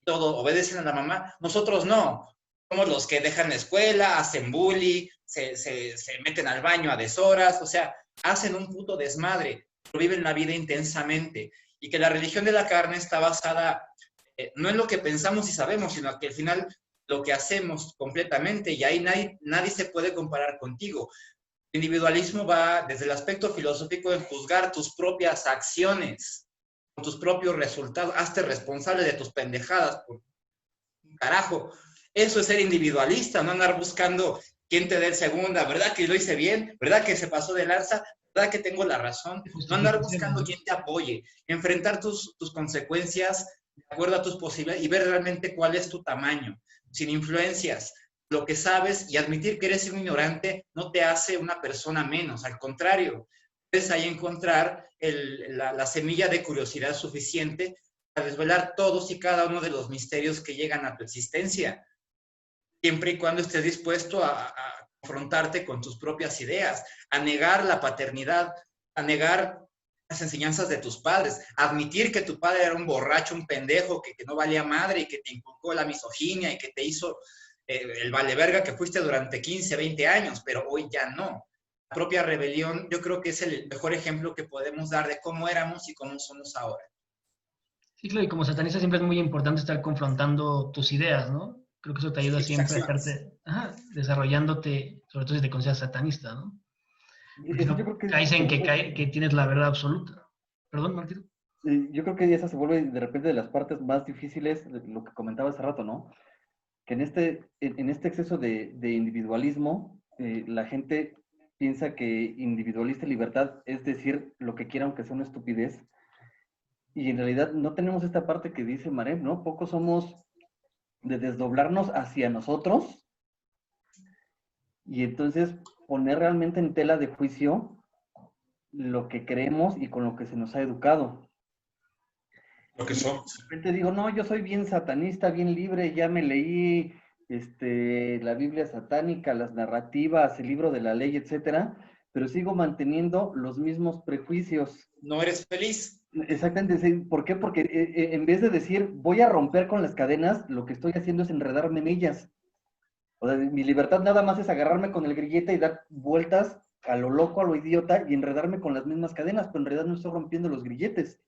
todo, obedecen a la mamá, nosotros no. Somos los que dejan la escuela, hacen bullying, se meten al baño a deshoras, o sea, hacen un puto desmadre, pero viven la vida intensamente. Y que la religión de la carne está basada no en lo que pensamos y sabemos, sino que al final lo que hacemos completamente, y ahí nadie se puede comparar contigo. El individualismo va desde el aspecto filosófico en juzgar tus propias acciones, tus propios resultados, hazte responsable de tus pendejadas, por carajo. Eso es ser individualista, no andar buscando quién te dé el segunda, ¿verdad que lo hice bien? ¿Verdad que se pasó de lanza? ¿Verdad que tengo la razón? No andar buscando quién te apoye, enfrentar tus consecuencias de acuerdo a tus posibilidades y ver realmente cuál es tu tamaño, sin influencias. Lo que sabes y admitir que eres un ignorante no te hace una persona menos, al contrario, puedes ahí encontrar la semilla de curiosidad suficiente para desvelar todos y cada uno de los misterios que llegan a tu existencia, siempre y cuando estés dispuesto a confrontarte con tus propias ideas, a negar la paternidad, a negar las enseñanzas de tus padres, a admitir que tu padre era un borracho, un pendejo, que no valía madre y que te inculcó la misoginia y que te hizo el valeverga que fuiste durante 15, 20 años, pero hoy ya no. La propia rebelión, yo creo que es el mejor ejemplo que podemos dar de cómo éramos y cómo somos ahora. Sí, claro, y como satanista siempre es muy importante estar confrontando tus ideas, ¿no? Creo que eso te ayuda siempre a estarte desarrollándote, sobre todo si te consideras satanista, ¿no? Porque no caes en que tienes la verdad absoluta. Perdón, Martín. Yo creo que esa se vuelve de repente de las partes más difíciles, de lo que comentaba hace rato, ¿no? Que en este exceso de individualismo, la gente piensa que individualista y libertad es decir lo que quiera, aunque sea una estupidez. Y en realidad no tenemos esta parte que dice Marem, ¿no? Pocos somos de desdoblarnos hacia nosotros y entonces poner realmente en tela de juicio lo que creemos y con lo que se nos ha educado. Lo que somos. De repente digo, no, yo soy bien satanista, bien libre, ya me leí la Biblia satánica, las narrativas, el libro de la ley, etcétera, pero sigo manteniendo los mismos prejuicios. No eres feliz. Exactamente. ¿Por qué? Porque en vez de decir, voy a romper con las cadenas, lo que estoy haciendo es enredarme en ellas. O sea, mi libertad nada más es agarrarme con el grillete y dar vueltas a lo loco, a lo idiota, y enredarme con las mismas cadenas, pero en realidad no estoy rompiendo los grilletes.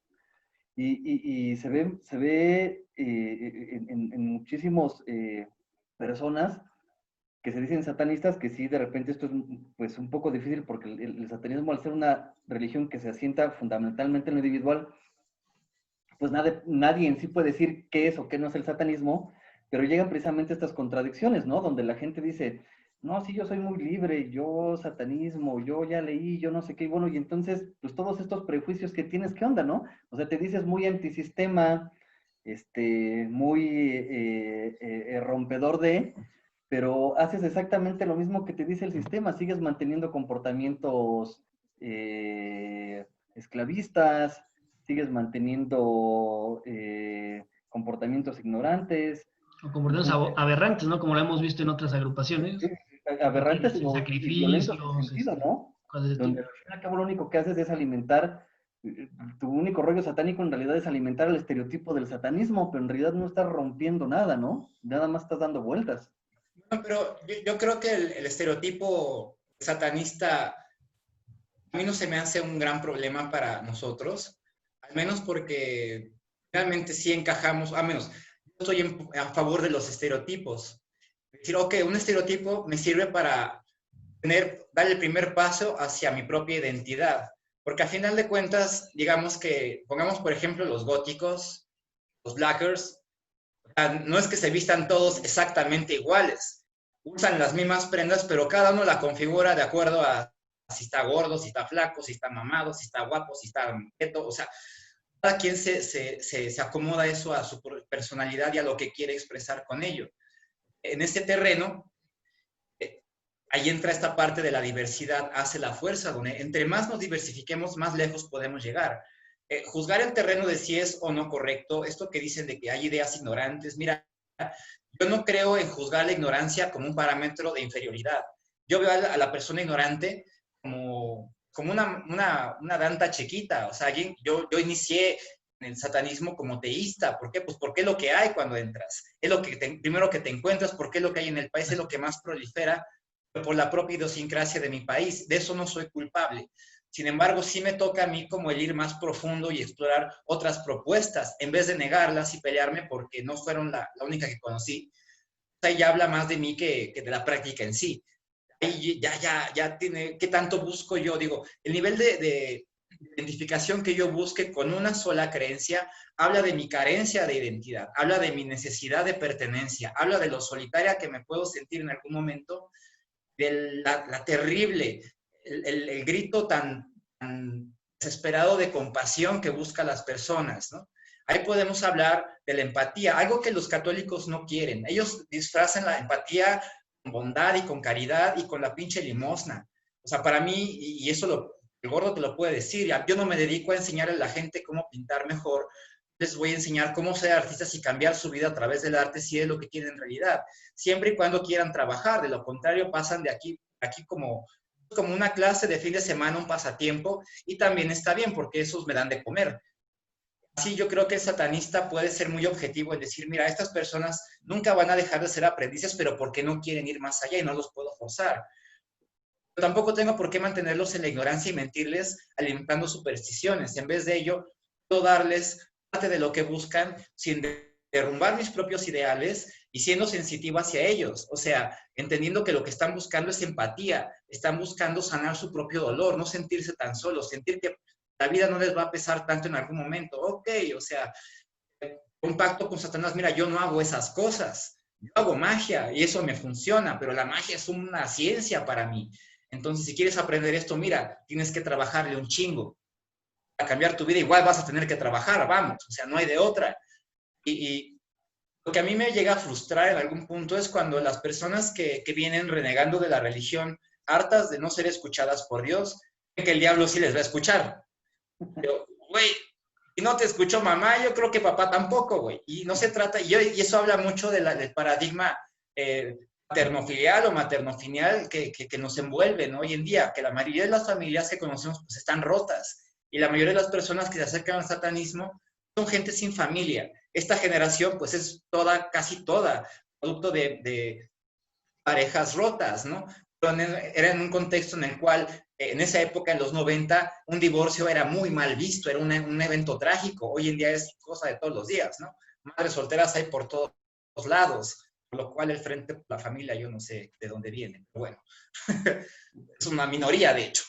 Y se ve en muchísimos personas que se dicen satanistas, que sí, de repente esto es pues un poco difícil porque el satanismo, al ser una religión que se asienta fundamentalmente en lo individual, pues nadie en sí puede decir qué es o qué no es el satanismo, pero llegan precisamente estas contradicciones, ¿no? Donde la gente dice, no, sí, yo soy muy libre, yo satanismo, yo ya leí, yo no sé qué, y bueno, y entonces, pues todos estos prejuicios que tienes, ¿qué onda, no? O sea, te dices muy antisistema, muy rompedor de, pero haces exactamente lo mismo que te dice el sistema, sigues manteniendo comportamientos esclavistas, sigues manteniendo comportamientos ignorantes. O comportamientos aberrantes, ¿no? Como lo hemos visto en otras agrupaciones. Aberrantes sin sacrificios, sacrificios, ¿no? Donde al fin y al cabo lo único que haces es alimentar, tu único rollo satánico en realidad es alimentar el estereotipo del satanismo, pero en realidad no estás rompiendo nada, ¿no? Nada más estás dando vueltas. No, pero yo creo que el estereotipo satanista a mí no se me hace un gran problema para nosotros, al menos porque realmente sí encajamos, a menos yo estoy a favor de los estereotipos. Es decir, ok, un estereotipo me sirve para dar el primer paso hacia mi propia identidad. Porque a final de cuentas, digamos que, pongamos por ejemplo los góticos, los blackers, no es que se vistan todos exactamente iguales. Usan las mismas prendas, pero cada uno la configura de acuerdo a si está gordo, si está flaco, si está mamado, si está guapo, si está keto. O sea, cada quien se acomoda eso a su personalidad y a lo que quiere expresar con ello. En este terreno, ahí entra esta parte de la diversidad, hace la fuerza, donde entre más nos diversifiquemos, más lejos podemos llegar. Juzgar el terreno de si es o no correcto, esto que dicen de que hay ideas ignorantes, mira, yo no creo en juzgar la ignorancia como un parámetro de inferioridad. Yo veo a la persona ignorante como una danta chiquita, o sea, yo inicié en el satanismo como teísta. ¿Por qué? Pues porque es lo que hay cuando entras, es lo que primero que te encuentras, porque es lo que hay en el país, es lo que más prolifera por la propia idiosincrasia de mi país. De eso no soy culpable. Sin embargo, sí me toca a mí como el ir más profundo y explorar otras propuestas, en vez de negarlas y pelearme porque no fueron la única que conocí. Ahí ya habla más de mí que de la práctica en sí. Ahí ya tiene, ¿qué tanto busco yo? Digo, el nivel de identificación que yo busque con una sola creencia habla de mi carencia de identidad, habla de mi necesidad de pertenencia, habla de lo solitaria que me puedo sentir en algún momento, de la terrible, el grito tan desesperado de compasión que busca las personas, ¿no? Ahí podemos hablar de la empatía, algo que los católicos no quieren. Ellos disfrazan la empatía con bondad y con caridad y con la pinche limosna. O sea, para mí, y eso el gordo te lo puede decir, yo no me dedico a enseñar a la gente cómo pintar mejor, les voy a enseñar cómo ser artistas y cambiar su vida a través del arte si es lo que quieren en realidad, siempre y cuando quieran trabajar. De lo contrario, pasan de aquí como una clase de fin de semana, un pasatiempo, y también está bien porque esos me dan de comer. Así yo creo que el satanista puede ser muy objetivo en decir, mira, estas personas nunca van a dejar de ser aprendices, pero porque no quieren ir más allá y no los puedo forzar. Pero tampoco tengo por qué mantenerlos en la ignorancia y mentirles alimentando supersticiones. En vez de ello, puedo darles parte de lo que buscan sin derrumbar mis propios ideales y siendo sensitivo hacia ellos. O sea, entendiendo que lo que están buscando es empatía, están buscando sanar su propio dolor, no sentirse tan solos, sentir que la vida no les va a pesar tanto en algún momento. Ok, o sea, un pacto con Satanás, mira, yo no hago esas cosas, yo hago magia y eso me funciona, pero la magia es una ciencia para mí. Entonces, si quieres aprender esto, mira, tienes que trabajarle un chingo. Para cambiar tu vida igual vas a tener que trabajar, vamos, o sea, no hay de otra. Y lo que a mí me llega a frustrar en algún punto es cuando las personas que vienen renegando de la religión, hartas de no ser escuchadas por Dios, creen que el diablo sí les va a escuchar. Pero, güey, si no te escuchó mamá, yo creo que papá tampoco, güey. Y no se trata, y eso habla mucho del paradigma paternofilial o maternofilial que nos envuelve, ¿no? Hoy en día, que la mayoría de las familias que conocemos pues están rotas. Y la mayoría de las personas que se acercan al satanismo son gente sin familia. Esta generación, pues es casi toda, producto de parejas rotas, ¿no? Pero era en un contexto en el cual, en esa época, en los 90, un divorcio era muy mal visto, era un evento trágico. Hoy en día es cosa de todos los días, ¿no? Madres solteras hay por todos lados, por lo cual el Frente por la Familia, yo no sé de dónde viene, pero bueno, es una minoría, de hecho.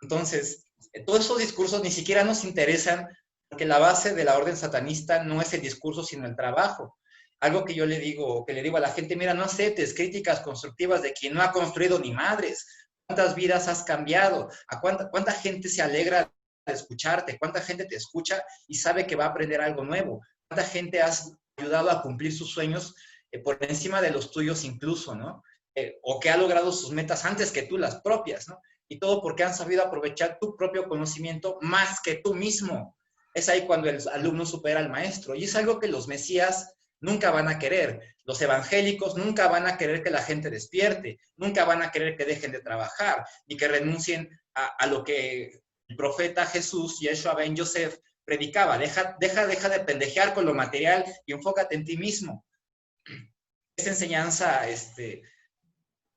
Entonces, todos esos discursos ni siquiera nos interesan porque la base de la orden satanista no es el discurso, sino el trabajo. Algo que yo le digo a la gente, mira, no aceptes críticas constructivas de quien no ha construido ni madres. ¿Cuántas vidas has cambiado? ¿A cuánta gente se alegra de escucharte? ¿Cuánta gente te escucha y sabe que va a aprender algo nuevo? ¿Cuánta gente has ayudado a cumplir sus sueños por encima de los tuyos incluso, ¿no? O que ha logrado sus metas antes que tú, las propias, ¿no? Y todo porque han sabido aprovechar tu propio conocimiento más que tú mismo. Es ahí cuando el alumno supera al maestro. Y es algo que los mesías nunca van a querer. Los evangélicos nunca van a querer que la gente despierte, nunca van a querer que dejen de trabajar, ni que renuncien a lo que el profeta Jesús, Yeshua ben Yosef, predicaba. Deja de pendejear con lo material y enfócate en ti mismo. Esta enseñanza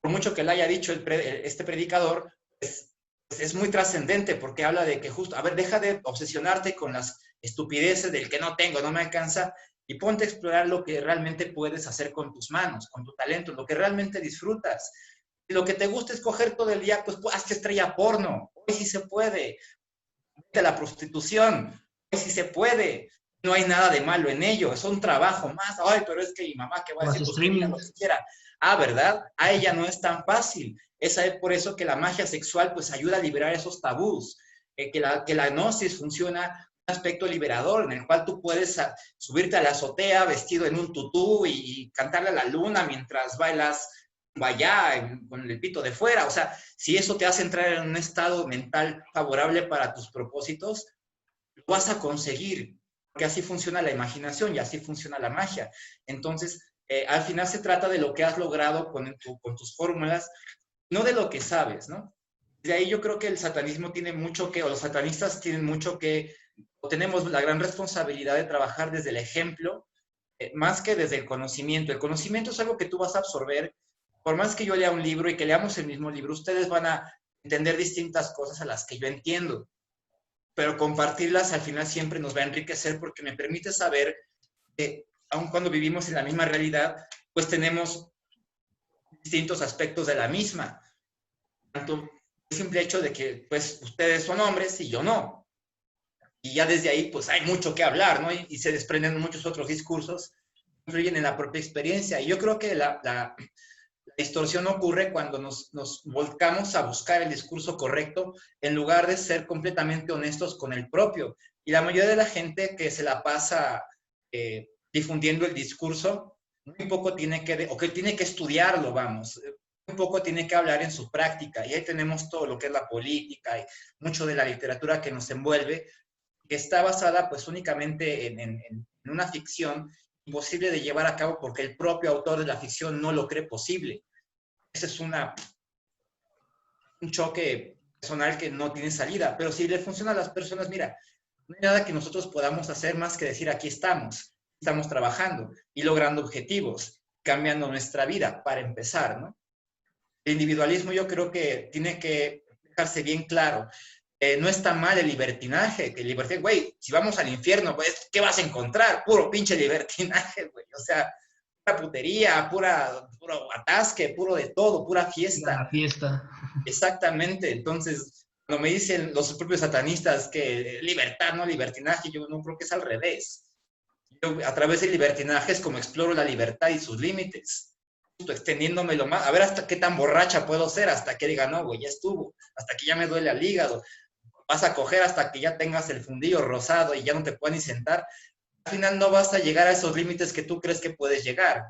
por mucho que le haya dicho este predicador, es muy trascendente porque habla de que justo, a ver, deja de obsesionarte con las estupideces del que no tengo, no me alcanza, y ponte a explorar lo que realmente puedes hacer con tus manos, con tu talento, lo que realmente disfrutas. Si lo que te gusta es coger todo el día, pues hazte estrella porno, hoy sí se puede. De la prostitución, hoy sí se puede. No hay nada de malo en ello, es un trabajo más. Ay, pero es que mi mamá, ¿qué va a decir? Pues que diga lo que quiera. Ah, ¿verdad? A ella no es tan fácil. Es por eso que la magia sexual pues ayuda a liberar esos tabús, que la gnosis funciona un aspecto liberador en el cual tú puedes subirte a la azotea vestido en un tutú y cantarle a la luna mientras bailas vaya con el pito de fuera. O sea, si eso te hace entrar en un estado mental favorable para tus propósitos, lo vas a conseguir, porque así funciona la imaginación y así funciona la magia. Entonces, al final se trata de lo que has logrado con tus fórmulas, no de lo que sabes, ¿no? De ahí yo creo que el satanismo tiene mucho que, o los satanistas tienen mucho que, o tenemos la gran responsabilidad de trabajar desde el ejemplo, más que desde el conocimiento. El conocimiento es algo que tú vas a absorber. Por más que yo lea un libro y que leamos el mismo libro, ustedes van a entender distintas cosas a las que yo entiendo. Pero compartirlas al final siempre nos va a enriquecer porque me permite saber que, aun cuando vivimos en la misma realidad, pues tenemos distintos aspectos de la misma. Tanto el simple hecho de que pues ustedes son hombres y yo no. Y ya desde ahí pues hay mucho que hablar, ¿no? Y se desprenden muchos otros discursos que influyen en la propia experiencia. Y yo creo que la distorsión ocurre cuando nos volcamos a buscar el discurso correcto en lugar de ser completamente honestos con el propio. Y la mayoría de la gente que se la pasa difundiendo el discurso, muy poco tiene que, o que tiene que estudiarlo, vamos, muy poco tiene que hablar en su práctica. Y ahí tenemos todo lo que es la política y mucho de la literatura que nos envuelve, que está basada pues únicamente en una ficción imposible de llevar a cabo porque el propio autor de la ficción no lo cree posible. Ese es un choque personal que no tiene salida, pero si le funciona a las personas, mira, no hay nada que nosotros podamos hacer más que decir aquí estamos trabajando y logrando objetivos, cambiando nuestra vida para empezar, ¿no? El individualismo yo creo que tiene que dejarse bien claro. No está mal el libertinaje, que el libertinaje, güey, si vamos al infierno, pues, ¿qué vas a encontrar? Puro pinche libertinaje, güey, o sea, pura putería, puro atasque, puro de todo, pura fiesta. La fiesta. Exactamente, entonces, cuando me dicen los propios satanistas que libertad, no libertinaje, yo no creo que es al revés. Yo, a través del libertinaje es como exploro la libertad y sus límites, justo extendiéndomelo más, a ver hasta qué tan borracha puedo ser, hasta que diga, no, güey, ya estuvo, hasta que ya me duele al hígado, vas a coger hasta que ya tengas el fundillo rosado y ya no te puedes ni sentar. Al final no vas a llegar a esos límites que tú crees que puedes llegar.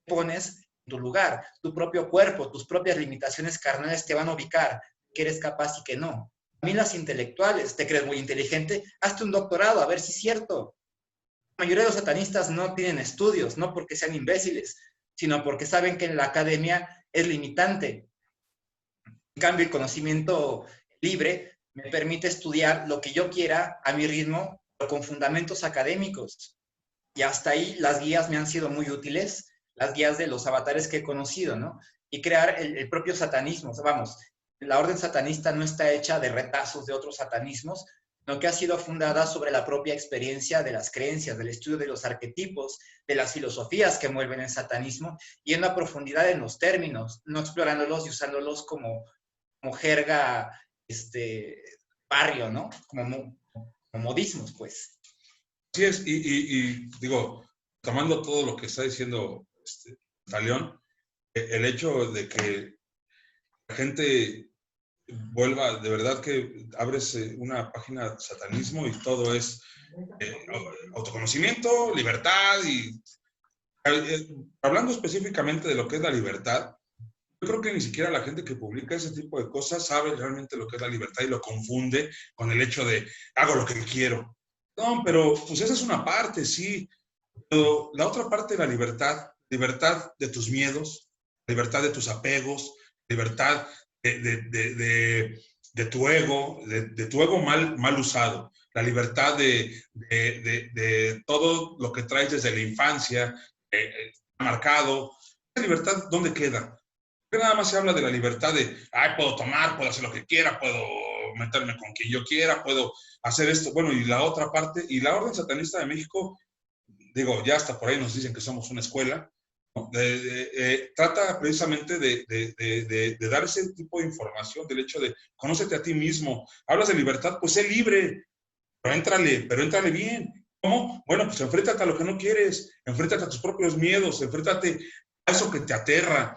Pones en tu lugar, tu propio cuerpo, tus propias limitaciones carnales te van a ubicar, que eres capaz y que no. A mí las intelectuales, ¿te crees muy inteligente? Hazte un doctorado, a ver si es cierto. La mayoría de los satanistas no tienen estudios, no porque sean imbéciles, sino porque saben que la academia es limitante. En cambio, el conocimiento libre me permite estudiar lo que yo quiera a mi ritmo, pero con fundamentos académicos. Y hasta ahí las guías me han sido muy útiles, las guías de los avatares que he conocido, ¿no? Y crear el propio satanismo. Vamos, la orden satanista no está hecha de retazos de otros satanismos, sino que ha sido fundada sobre la propia experiencia de las creencias, del estudio de los arquetipos, de las filosofías que envuelven el satanismo, y en la profundidad en los términos, no explorándolos y usándolos como jerga, barrio, ¿no? Como modismos, pues. Así es, y digo, tomando todo lo que está diciendo Talión, el hecho de que la gente vuelva, de verdad que abres una página de satanismo y todo es autoconocimiento, libertad y hablando específicamente de lo que es la libertad, yo creo que ni siquiera la gente que publica ese tipo de cosas sabe realmente lo que es la libertad y lo confunde con el hecho de hago lo que quiero. No, pero pues esa es una parte, sí. Pero la otra parte de la libertad, libertad de tus miedos, libertad de tus apegos, libertad de tu ego, de tu ego mal usado, la libertad de todo lo que traes desde la infancia, marcado. ¿Esa libertad dónde queda? Porque nada más se habla de la libertad de, ay, puedo tomar, puedo hacer lo que quiera, puedo meterme con quien yo quiera, puedo hacer esto. Bueno, y la otra parte, y la Orden Satanista de México, digo, ya hasta por ahí nos dicen que somos una escuela, ¿no? Trata precisamente de dar ese tipo de información, del hecho de conócete a ti mismo. Hablas de libertad, pues sé libre, pero éntrale bien. ¿Cómo? Bueno, pues enfréntate a lo que no quieres, enfréntate a tus propios miedos, enfréntate a eso que te aterra.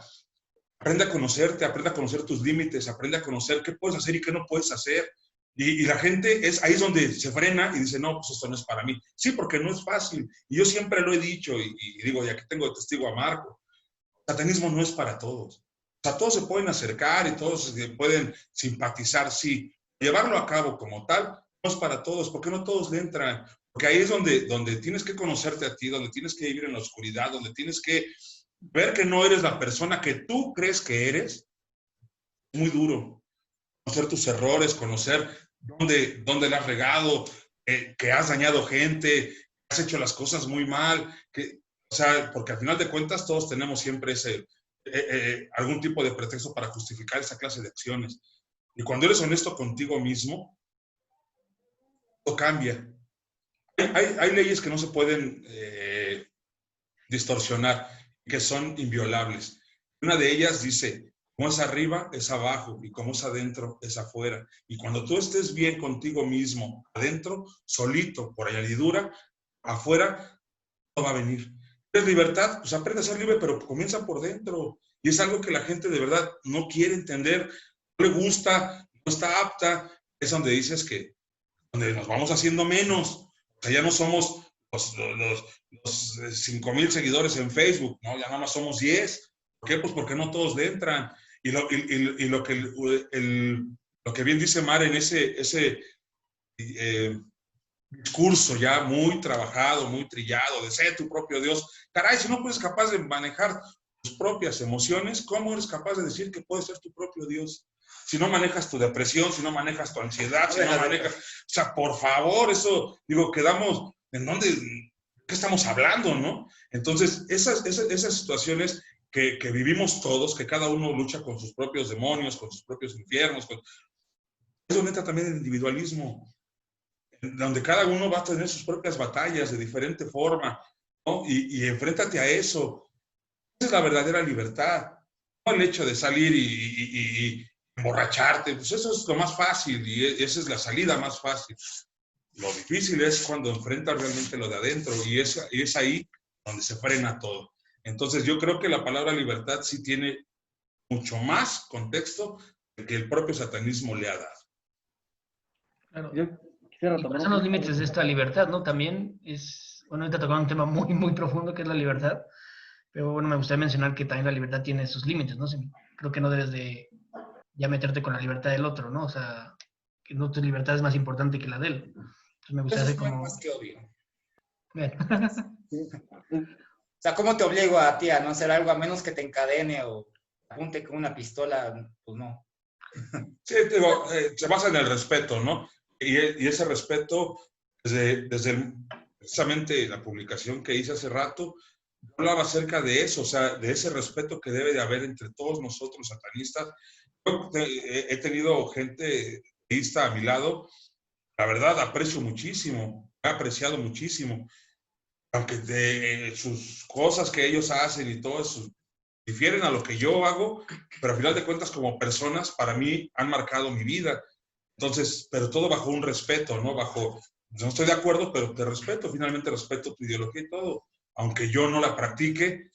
Aprende a conocerte, aprende a conocer tus límites, aprende a conocer qué puedes hacer y qué no puedes hacer. Y la gente, ahí es donde se frena y dice, no, pues esto no es para mí. Sí, porque no es fácil. Y yo siempre lo he dicho, y digo, y aquí tengo de testigo a Marco, el satanismo no es para todos. O sea, todos se pueden acercar y todos pueden simpatizar, sí. Llevarlo a cabo como tal, no es para todos, porque no todos le entran. Porque ahí es donde tienes que conocerte a ti, donde tienes que vivir en la oscuridad, donde tienes que ver que no eres la persona que tú crees que eres. Es muy duro. Conocer tus errores, conocer dónde le has regado, que has dañado gente, que has hecho las cosas muy mal, o sea, porque al final de cuentas todos tenemos siempre algún tipo de pretexto para justificar esa clase de acciones. Y cuando eres honesto contigo mismo, todo cambia. Hay leyes que no se pueden distorsionar, que son inviolables. Una de ellas dice, como es arriba, es abajo, y como es adentro, es afuera. Y cuando tú estés bien contigo mismo, adentro, solito, por añadidura, afuera, todo va a venir. ¿Quieres libertad? Pues aprende a ser libre, pero comienza por dentro. Y es algo que la gente de verdad no quiere entender, no le gusta, no está apta. Es donde dices que, donde nos vamos haciendo menos. O sea, ya no somos los 5,000 seguidores en Facebook, ¿no? Ya nada más somos 10. ¿Por qué? Pues porque no todos le entran. Y lo que bien dice Mar en ese discurso ya muy trabajado, muy trillado, de ser tu propio Dios. Caray, si no eres capaz de manejar tus propias emociones, ¿cómo eres capaz de decir que puedes ser tu propio Dios? Si no manejas tu depresión, si no manejas tu ansiedad, si no manejas... O sea, por favor, eso, digo, quedamos... ¿En dónde? ¿Qué estamos hablando, no? Entonces, esas situaciones que vivimos todos, que cada uno lucha con sus propios demonios, con sus propios infiernos, es donde entra también el individualismo, donde cada uno va a tener sus propias batallas de diferente forma, ¿no? Y enfréntate a eso. Esa es la verdadera libertad. No el hecho de salir y emborracharte, pues eso es lo más fácil y esa es la salida más fácil. Lo difícil es cuando enfrentas realmente lo de adentro y es ahí donde se frena todo. Entonces yo creo que la palabra libertad sí tiene mucho más contexto que el propio satanismo le ha dado. Claro. Yo quisiera ¿Y tomar cuáles son los límites de esta libertad, no? También es, bueno, ahorita tocaba un tema muy, muy profundo que es la libertad, pero bueno, me gustaría mencionar que también la libertad tiene sus límites, ¿no? Creo que no debes de ya meterte con la libertad del otro, ¿no? O sea, que no tu libertad es más importante que la de él. Entonces me gustaría Eso hacer es como... más que obvio. Bien. O sea, ¿cómo te obligo a ti a no hacer algo a menos que te encadene o apunte con una pistola? Pues no. Sí, digo, se basa en el respeto, ¿no? Y ese respeto, precisamente la publicación que hice hace rato, hablaba acerca de eso, o sea, de ese respeto que debe de haber entre todos nosotros satanistas. Yo he tenido gente teísta a mi lado, la verdad aprecio muchísimo, he apreciado muchísimo, aunque de sus cosas que ellos hacen y todo eso difieren a lo que yo hago, pero al final de cuentas como personas para mí han marcado mi vida. Entonces, pero todo bajo un respeto, ¿no? No estoy de acuerdo, pero te respeto, finalmente respeto tu ideología y todo. Aunque yo no la practique,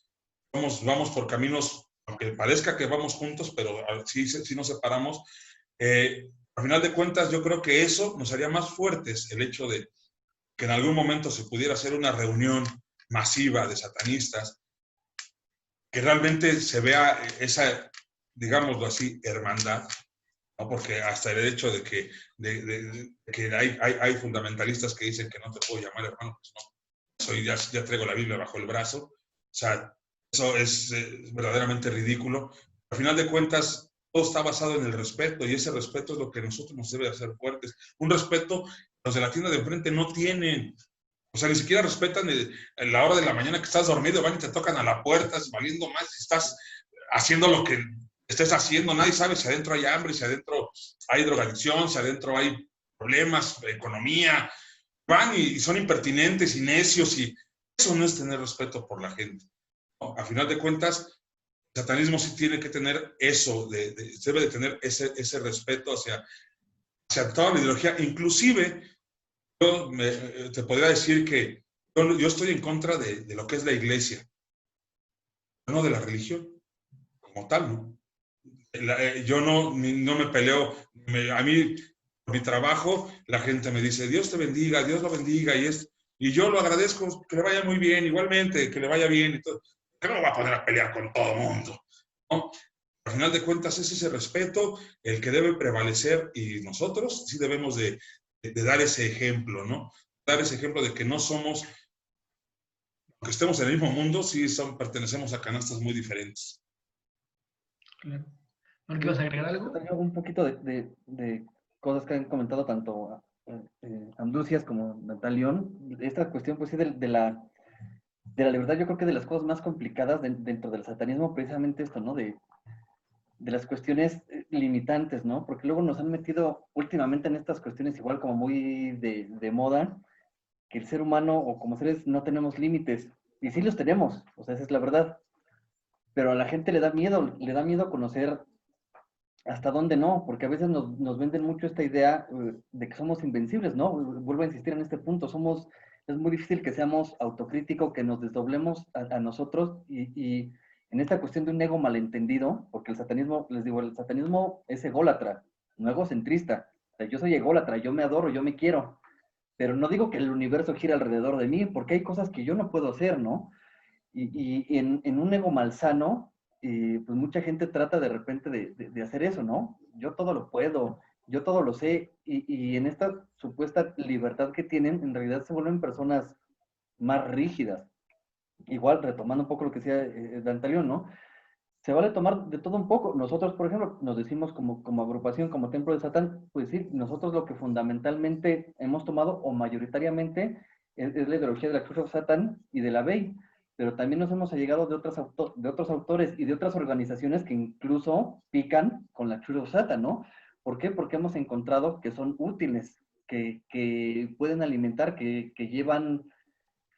vamos por caminos, aunque parezca que vamos juntos, pero sí nos separamos. Al final de cuentas, yo creo que eso nos haría más fuertes, el hecho de que en algún momento se pudiera hacer una reunión masiva de satanistas, que realmente se vea esa, digámoslo así, hermandad, ¿no? Porque hasta el hecho de que hay fundamentalistas que dicen que no te puedo llamar hermano, pues no, ya traigo la Biblia bajo el brazo, o sea, eso es verdaderamente ridículo. Al final de cuentas, todo está basado en el respeto y ese respeto es lo que a nosotros nos debe hacer fuertes. Un respeto que los de la tienda de enfrente no tienen. O sea, ni siquiera respetan la hora de la mañana que estás dormido, van y te tocan a la puerta, valiendo más, si estás haciendo lo que estés haciendo, nadie sabe si adentro hay hambre, si adentro hay drogadicción, si adentro hay problemas, economía, van y son impertinentes y necios, y eso no es tener respeto por la gente, ¿no? A final de cuentas, el satanismo sí tiene que tener eso, debe de tener ese respeto hacia toda la ideología. Inclusive, yo te podría decir que yo estoy en contra de lo que es la iglesia, no de la religión como tal, ¿no? Yo no me peleo, a mí, por mi trabajo, la gente me dice, Dios te bendiga, Dios lo bendiga, y yo lo agradezco, que le vaya muy bien, igualmente, que le vaya bien, y todo, que no me va a poner a pelear con todo el mundo, ¿no? Al final de cuentas es ese respeto el que debe prevalecer, y nosotros sí debemos de dar ese ejemplo, ¿no? Dar ese ejemplo de que no somos, aunque estemos en el mismo mundo, sí pertenecemos a canastas muy diferentes. Claro. ¿No quieres agregar algo? Un poquito de cosas que han comentado tanto Amducias como Natalión. Esta cuestión, pues sí, de la libertad, yo creo que de las cosas más complicadas dentro del satanismo, precisamente esto, ¿no? De las cuestiones limitantes, ¿no? Porque luego nos han metido últimamente en estas cuestiones igual como muy de moda, que el ser humano o como seres no tenemos límites. Y sí los tenemos, o sea, esa es la verdad. Pero a la gente le da miedo conocer hasta dónde no, porque a veces nos venden mucho esta idea de que somos invencibles, ¿no? Vuelvo a insistir en este punto, es muy difícil que seamos autocríticos, que nos desdoblemos a nosotros y en esta cuestión de un ego malentendido, porque el satanismo, les digo, el satanismo es ególatra, no egocentrista. O sea, yo soy ególatra, yo me adoro, yo me quiero, pero no digo que el universo gira alrededor de mí, porque hay cosas que yo no puedo hacer, ¿no? Y en un ego malsano, pues mucha gente trata de repente de hacer eso, ¿no? Yo todo lo puedo, yo todo lo sé, y en esta supuesta libertad que tienen, en realidad se vuelven personas más rígidas. Igual, retomando un poco lo que decía Dantalión, ¿no? Se vale tomar de todo un poco. Nosotros, por ejemplo, nos decimos como agrupación, como Templo de Satán, pues sí, nosotros lo que fundamentalmente hemos tomado, o mayoritariamente, es la ideología de la Cruz de Satán y de la Bey, pero también nos hemos allegado de otros autores y de otras organizaciones que incluso pican con la Cruz de Satán, ¿no? ¿Por qué? Porque hemos encontrado que son útiles, que pueden alimentar, que llevan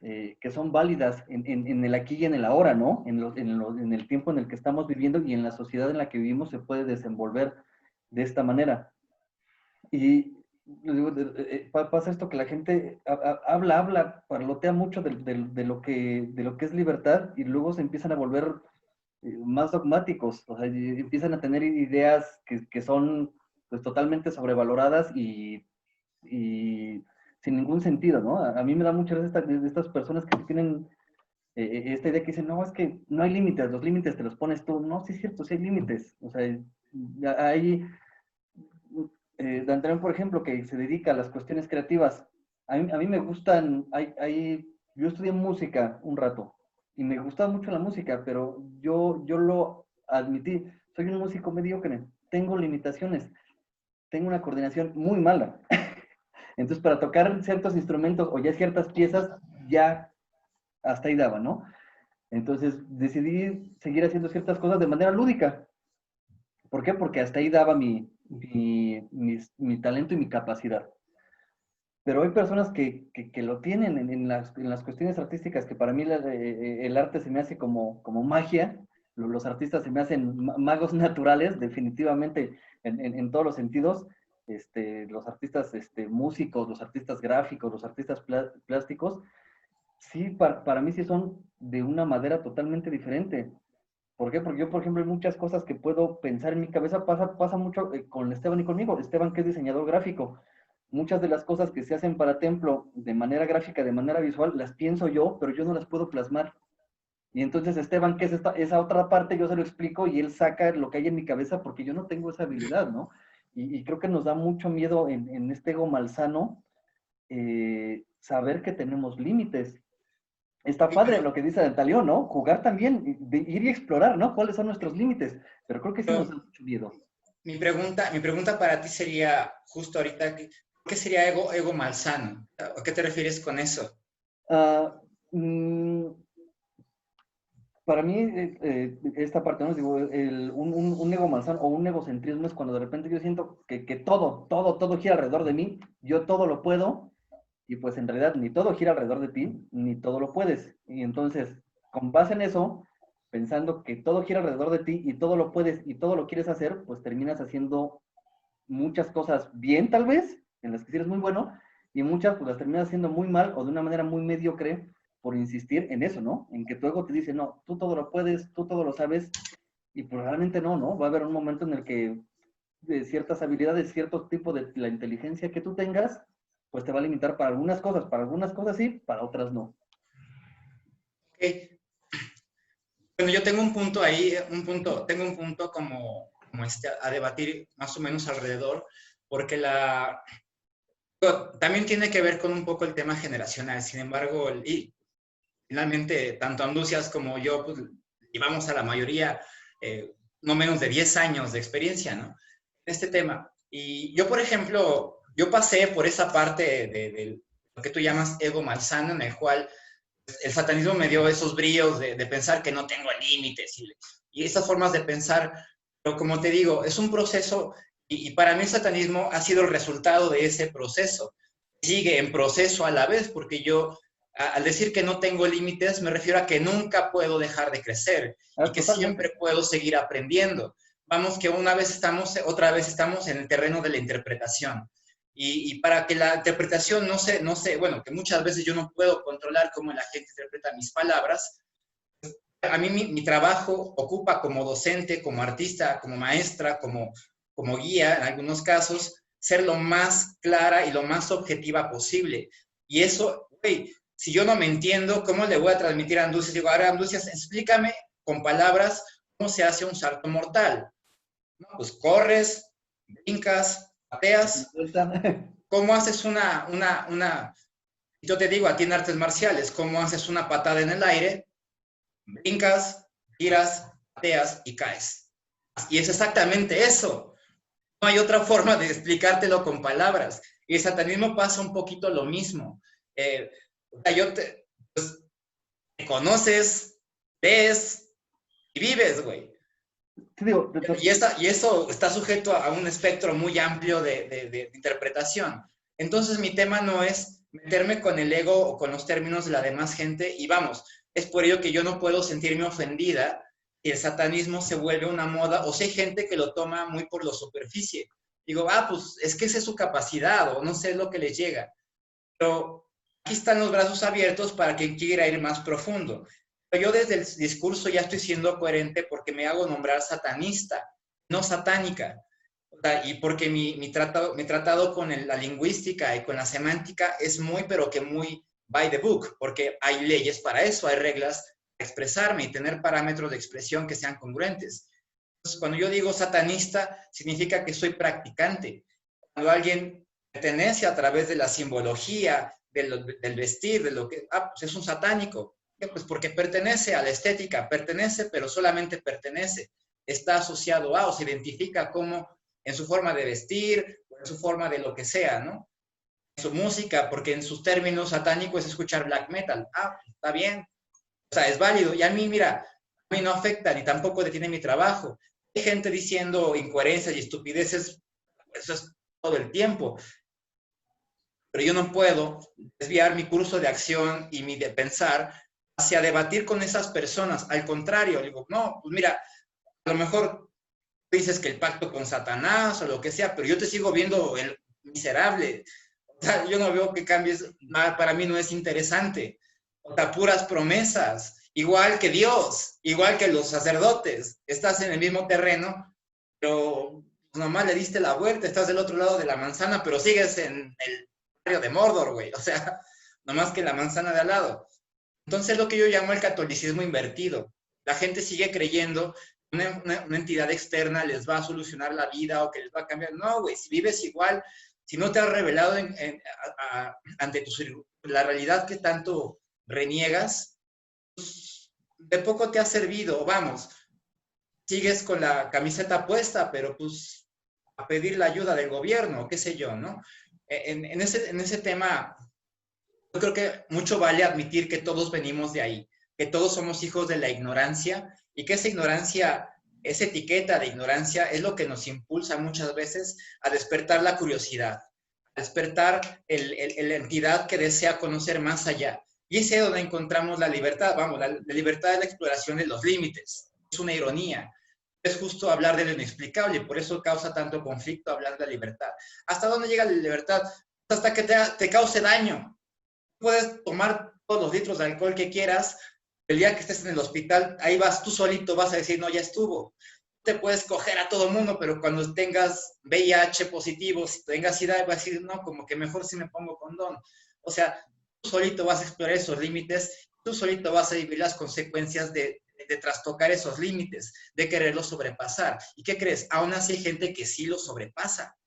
que son válidas en el aquí y en el ahora, ¿no? En el tiempo en el que estamos viviendo y en la sociedad en la que vivimos se puede desenvolver de esta manera. Y digo, pasa esto que la gente habla, parlotea mucho de lo que es libertad y luego se empiezan a volver más dogmáticos, o sea, y empiezan a tener ideas que son pues totalmente sobrevaloradas y sin ningún sentido, ¿no? A mí me da mucha risa estas personas que tienen esta idea que dicen, no, es que no hay límites, los límites te los pones tú. No, sí es cierto, sí hay límites. O sea, hay, Dantrán, por ejemplo, que se dedica a las cuestiones creativas. A mí me gustan, yo estudié música un rato y me gustaba mucho la música, pero yo lo admití, soy un músico mediocre, tengo limitaciones, tengo una coordinación muy mala. Entonces, para tocar ciertos instrumentos o ya ciertas piezas, ya hasta ahí daba, ¿no? Entonces, decidí seguir haciendo ciertas cosas de manera lúdica. ¿Por qué? Porque hasta ahí daba mi talento y mi capacidad. Pero hay personas que lo tienen en las cuestiones artísticas, que para mí el arte se me hace como magia, los artistas se me hacen magos naturales, definitivamente, en todos los sentidos. Los artistas músicos, los artistas gráficos, los artistas plásticos, sí, para mí sí son de una manera totalmente diferente. ¿Por qué? Porque yo, por ejemplo, hay muchas cosas que puedo pensar en mi cabeza, pasa mucho con Esteban y conmigo. Esteban, que es diseñador gráfico. Muchas de las cosas que se hacen para Templo de manera gráfica, de manera visual, las pienso yo, pero yo no las puedo plasmar. Y entonces Esteban, que es esa otra parte, yo se lo explico y él saca lo que hay en mi cabeza porque yo no tengo esa habilidad, ¿no? Y creo que nos da mucho miedo en este ego malsano saber que tenemos límites. Está padre lo que dice Dantalión, ¿no? Jugar también, ir y explorar, ¿no? ¿Cuáles son nuestros límites? Pero creo que sí nos da mucho miedo. Mi pregunta para ti sería, justo ahorita, ¿qué sería ego malsano? ¿A qué te refieres con eso? Uh, Para mí, esta parte, ¿no? Digo, un ego malsano o un egocentrismo es cuando de repente yo siento que todo gira alrededor de mí, yo todo lo puedo, y pues en realidad ni todo gira alrededor de ti, ni todo lo puedes. Y entonces, con base en eso, pensando que todo gira alrededor de ti y todo lo puedes y todo lo quieres hacer, pues terminas haciendo muchas cosas bien, tal vez, en las que sí eres muy bueno, y muchas pues las terminas haciendo muy mal o de una manera muy mediocre por insistir en eso, ¿no? En que tu ego te dice, no, tú todo lo puedes, tú todo lo sabes, y pues realmente no, ¿no? Va a haber un momento en el que de ciertas habilidades, cierto tipo de la inteligencia que tú tengas, pues te va a limitar para algunas cosas sí, para otras no. Ok. Bueno, yo tengo un punto ahí, tengo un punto como a debatir más o menos alrededor, porque también tiene que ver con un poco el tema generacional. Sin embargo, y finalmente, tanto Anducias como yo, pues, llevamos a la mayoría no menos de 10 años de experiencia, ¿no? En este tema. Y yo, por ejemplo, yo pasé por esa parte de lo que tú llamas ego malsano, en el cual el satanismo me dio esos bríos de pensar que no tengo límites y esas formas de pensar, pero como te digo, es un proceso y para mí el satanismo ha sido el resultado de ese proceso. Sigue en proceso a la vez, porque yo, al decir que no tengo límites, me refiero a que nunca puedo dejar de crecer y que Totalmente. siempre puedo seguir aprendiendo. Vamos, que una vez estamos, otra vez estamos en el terreno de la interpretación. Y para que la interpretación bueno, que muchas veces yo no puedo controlar cómo la gente interpreta mis palabras, a mí mi trabajo ocupa como docente, como artista, como maestra, como guía, en algunos casos, ser lo más clara y lo más objetiva posible. Y eso, güey, si yo no me entiendo, ¿cómo le voy a transmitir a Anducias? Digo, ahora Anducias, explícame con palabras cómo se hace un salto mortal. No, pues corres, brincas, pateas. ¿Cómo haces yo te digo, a ti en artes marciales, cómo haces una patada en el aire? Brincas, giras, pateas y caes. Y es exactamente eso. No hay otra forma de explicártelo con palabras. Y el satanismo pasa un poquito lo mismo. O sea, pues, te conoces, ves y vives, güey. Digo, Y eso está sujeto a un espectro muy amplio de interpretación. Entonces mi tema no es meterme con el ego o con los términos de la demás gente y vamos, es por ello que yo no puedo sentirme ofendida si el satanismo se vuelve una moda o si hay gente que lo toma muy por la superficie. Digo, pues es que esa es su capacidad o no sé lo que les llega. Pero aquí están los brazos abiertos para quien quiera ir más profundo. Pero yo desde el discurso ya estoy siendo coherente porque me hago nombrar satanista, no satánica. O sea, y porque mi tratado con la lingüística y con la semántica es muy, pero que muy by the book, porque hay leyes para eso, hay reglas para expresarme y tener parámetros de expresión que sean congruentes. Entonces, cuando yo digo satanista, significa que soy practicante. Cuando alguien pertenece a través de la simbología, del vestir, de lo que, pues es un satánico. Pues porque pertenece a la estética, pertenece, pero solamente pertenece. Está asociado a o se identifica como en su forma de vestir, o en su forma de lo que sea, ¿no? En su música, porque en sus términos satánicos es escuchar black metal. Está bien. O sea, es válido. Y a mí, mira, a mí no afecta ni tampoco detiene mi trabajo. Hay gente diciendo incoherencias y estupideces, eso es todo el tiempo. Pero yo no puedo desviar mi curso de acción y mi de pensar hacia debatir con esas personas. Al contrario, digo, no, pues mira, a lo mejor dices que el pacto con Satanás o lo que sea, pero yo te sigo viendo el miserable. O sea, yo no veo que cambies, para mí no es interesante. O sea, puras promesas, igual que Dios, igual que los sacerdotes. Estás en el mismo terreno, pero nomás le diste la vuelta, estás del otro lado de la manzana, pero sigues en el barrio de Mordor, güey. O sea, nomás que la manzana de al lado. Entonces, lo que yo llamo el catolicismo invertido. La gente sigue creyendo que una entidad externa les va a solucionar la vida o que les va a cambiar. No, güey, si vives igual, si no te has revelado ante la realidad que tanto reniegas, pues, de poco te ha servido, vamos, sigues con la camiseta puesta, pero pues a pedir la ayuda del gobierno, qué sé yo, ¿no? En ese tema, yo creo que mucho vale admitir que todos venimos de ahí. que todos somos hijos de la ignorancia y que esa ignorancia, esa etiqueta de ignorancia es lo que nos impulsa muchas veces a despertar la curiosidad, a despertar la entidad que desea conocer más allá. Y es ahí donde encontramos la libertad. Vamos, la libertad es la exploración de los límites. Es una ironía. Es justo hablar de lo inexplicable y por eso causa tanto conflicto hablar de la libertad. ¿Hasta dónde llega la libertad? Hasta que te cause daño. Puedes tomar todos los litros de alcohol que quieras, el día que estés en el hospital, ahí vas, tú solito vas a decir, no, ya estuvo. Te puedes coger a todo el mundo, pero cuando tengas VIH positivo, si tengas SIDA, vas a decir, no, como que mejor si me pongo condón. O sea, tú solito vas a explorar esos límites, tú solito vas a vivir las consecuencias de trastocar esos límites, de quererlos sobrepasar. ¿Y qué crees? Aún así hay gente que sí los sobrepasa.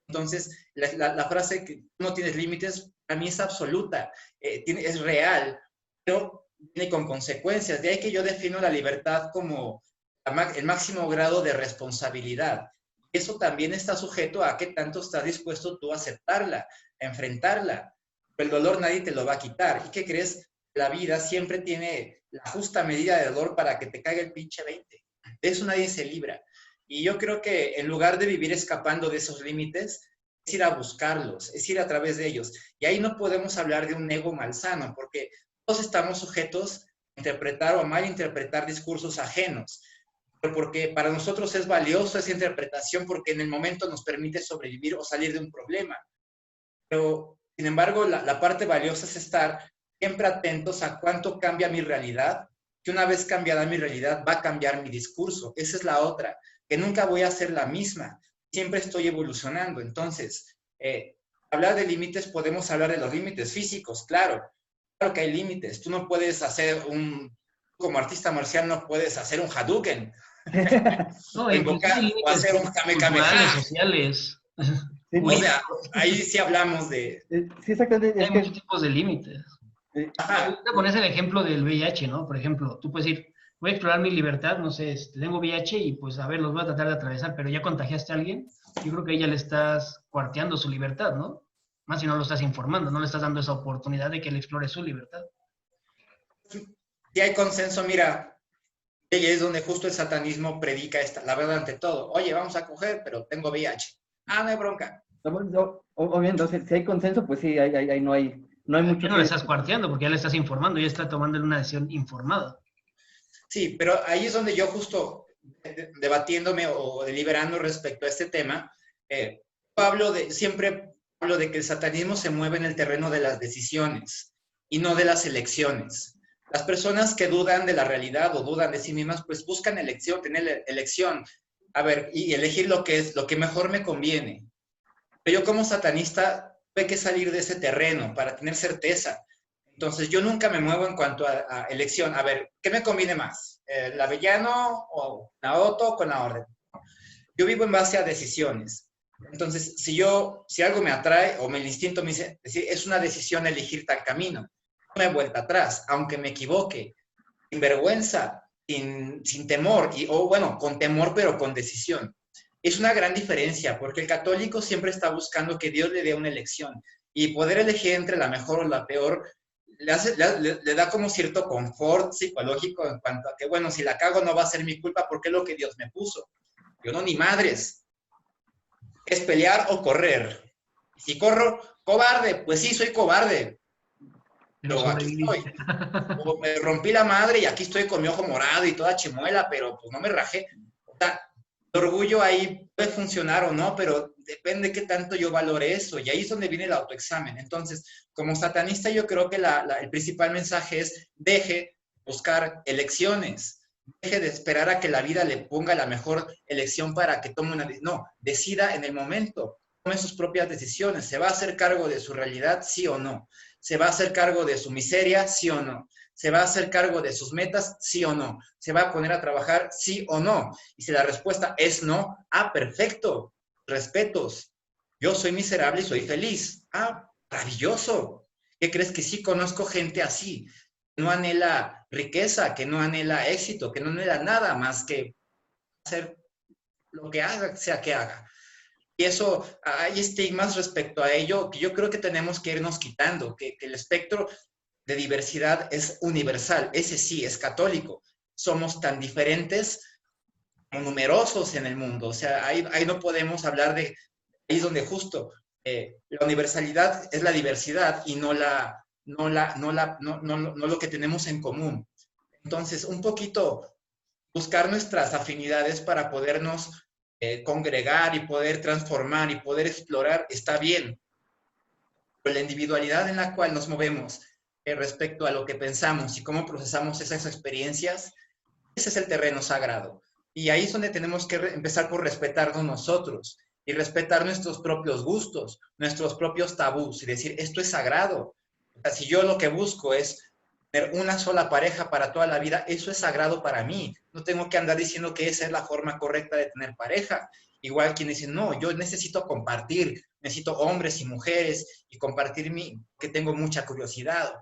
Entonces, la frase que no tienes límites, para mí es absoluta, es real, pero viene con consecuencias. De ahí que yo defino la libertad como el máximo grado de responsabilidad. Eso también está sujeto a qué tanto estás dispuesto tú a aceptarla, a enfrentarla. El dolor nadie te lo va a quitar. ¿Y qué crees? La vida siempre tiene la justa medida de dolor para que te caiga el pinche 20. De eso nadie se libra. Y yo creo que en lugar de vivir escapando de esos límites, es ir a buscarlos, es ir a través de ellos. Y ahí no podemos hablar de un ego malsano, porque todos estamos sujetos a interpretar o a malinterpretar discursos ajenos, pero porque para nosotros es valioso esa interpretación porque en el momento nos permite sobrevivir o salir de un problema. Pero, sin embargo, la parte valiosa es estar siempre atentos a cuánto cambia mi realidad, que una vez cambiada mi realidad va a cambiar mi discurso. Esa es la otra, que nunca voy a ser la misma, siempre estoy evolucionando. Entonces, hablar de límites, podemos hablar de los límites físicos, claro que hay límites. Tú no puedes hacer como artista marcial no puedes hacer un Hadouken. No, invocar o hacer un Kamehameha. Sociales. Sí, o sea, ahí sí hablamos de... Sí, exactamente. Hay muchos tipos de límites. Ajá. Te pones el ejemplo del VIH, ¿no? Por ejemplo, tú puedes decir, voy a explorar mi libertad, no sé, tengo VIH y pues a ver, los voy a tratar de atravesar, pero ya contagiaste a alguien, yo creo que ahí ya le estás cuarteando su libertad, ¿no? Más si no lo estás informando, no le estás dando esa oportunidad de que él explore su libertad. Si hay consenso, mira, y es donde justo el satanismo predica la verdad ante todo. Oye, vamos a coger, pero tengo VIH. Ah, no hay bronca. Obviamente, entonces, si hay consenso, pues sí, ahí no hay mucho. No le estás cuarteando porque ya le estás informando, ya está tomando una decisión informada. Sí, pero ahí es donde yo justo debatiéndome o deliberando respecto a este tema, siempre hablo de que el satanismo se mueve en el terreno de las decisiones y no de las elecciones. Las personas que dudan de la realidad o dudan de sí mismas, pues buscan tener elección, a ver, y elegir lo que mejor me conviene. Pero yo como satanista tuve que salir de ese terreno para tener certeza. Entonces, yo nunca me muevo en cuanto a elección. A ver, ¿qué me conviene más? ¿El avellano o la Otto con la orden? Yo vivo en base a decisiones. Entonces, si algo me atrae o el instinto me dice, es una decisión elegir tal camino. No me he vuelto atrás, aunque me equivoque, sin vergüenza, sin temor, con temor, pero con decisión. Es una gran diferencia, porque el católico siempre está buscando que Dios le dé una elección y poder elegir entre la mejor o la peor le da como cierto confort psicológico en cuanto a que, bueno, si la cago no va a ser mi culpa porque es lo que Dios me puso. Yo no, ni madres. Es pelear o correr. Si corro, cobarde, pues sí, soy cobarde. Pero aquí estoy. O me rompí la madre y aquí estoy con mi ojo morado y toda chimuela, pero pues no me rajé. O sea, el orgullo ahí puede funcionar o no, pero depende de qué tanto yo valore eso. Y ahí es donde viene el autoexamen. Entonces, como satanista, yo creo que el principal mensaje es deje buscar elecciones. Deje de esperar a que la vida le ponga la mejor elección para que tome una decisión. No, decida en el momento. Tome sus propias decisiones. ¿Se va a hacer cargo de su realidad, sí o no? ¿Se va a hacer cargo de su miseria, sí o no? ¿Se va a hacer cargo de sus metas, sí o no? ¿Se va a poner a trabajar, sí o no? Y si la respuesta es no, perfecto, respetos. Yo soy miserable y soy feliz. Maravilloso. ¿Qué crees? Que sí conozco gente así, que no anhela riqueza, que no anhela éxito, que no anhela nada más que hacer lo que haga, sea que haga. Y eso, hay estigmas respecto a ello que yo creo que tenemos que irnos quitando, que el espectro de diversidad es universal, ese sí, es católico. Somos tan diferentes como numerosos en el mundo, o sea, ahí no podemos hablar de, ahí es donde justo la universalidad es la diversidad y no lo que tenemos en común. Entonces, un poquito buscar nuestras afinidades para podernos congregar y poder transformar y poder explorar está bien. Pero la individualidad en la cual nos movemos respecto a lo que pensamos y cómo procesamos esas experiencias, ese es el terreno sagrado. Y ahí es donde tenemos que empezar por respetarnos nosotros y respetar nuestros propios gustos, nuestros propios tabús y decir, esto es sagrado. O sea, si yo lo que busco es tener una sola pareja para toda la vida, eso es sagrado para mí. No tengo que andar diciendo que esa es la forma correcta de tener pareja. Igual quien dice, no, yo necesito compartir, necesito hombres y mujeres y compartir que tengo mucha curiosidad,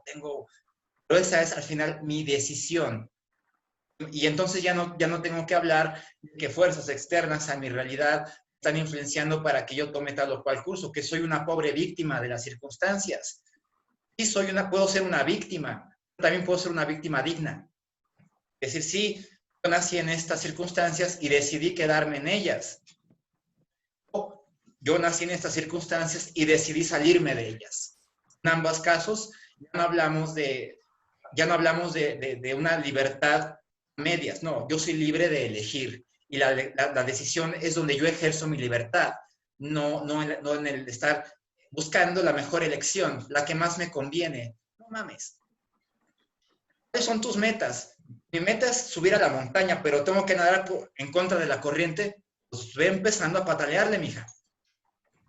pero esa es al final mi decisión. Y entonces ya no tengo que hablar de que fuerzas externas a mi realidad están influenciando para que yo tome tal o cual curso, que soy una pobre víctima de las circunstancias. Sí, puedo ser una víctima, también puedo ser una víctima digna. Es decir, sí, yo nací en estas circunstancias y decidí quedarme en ellas. O yo nací en estas circunstancias y decidí salirme de ellas. En ambos casos, ya no hablamos de una libertad medias. No, yo soy libre de elegir. Y la decisión es donde yo ejerzo mi libertad. No en el estar buscando la mejor elección, la que más me conviene. No mames. ¿Cuáles son tus metas? Mi meta es subir a la montaña, pero tengo que nadar en contra de la corriente. Pues ve empezando a patalearle, mija.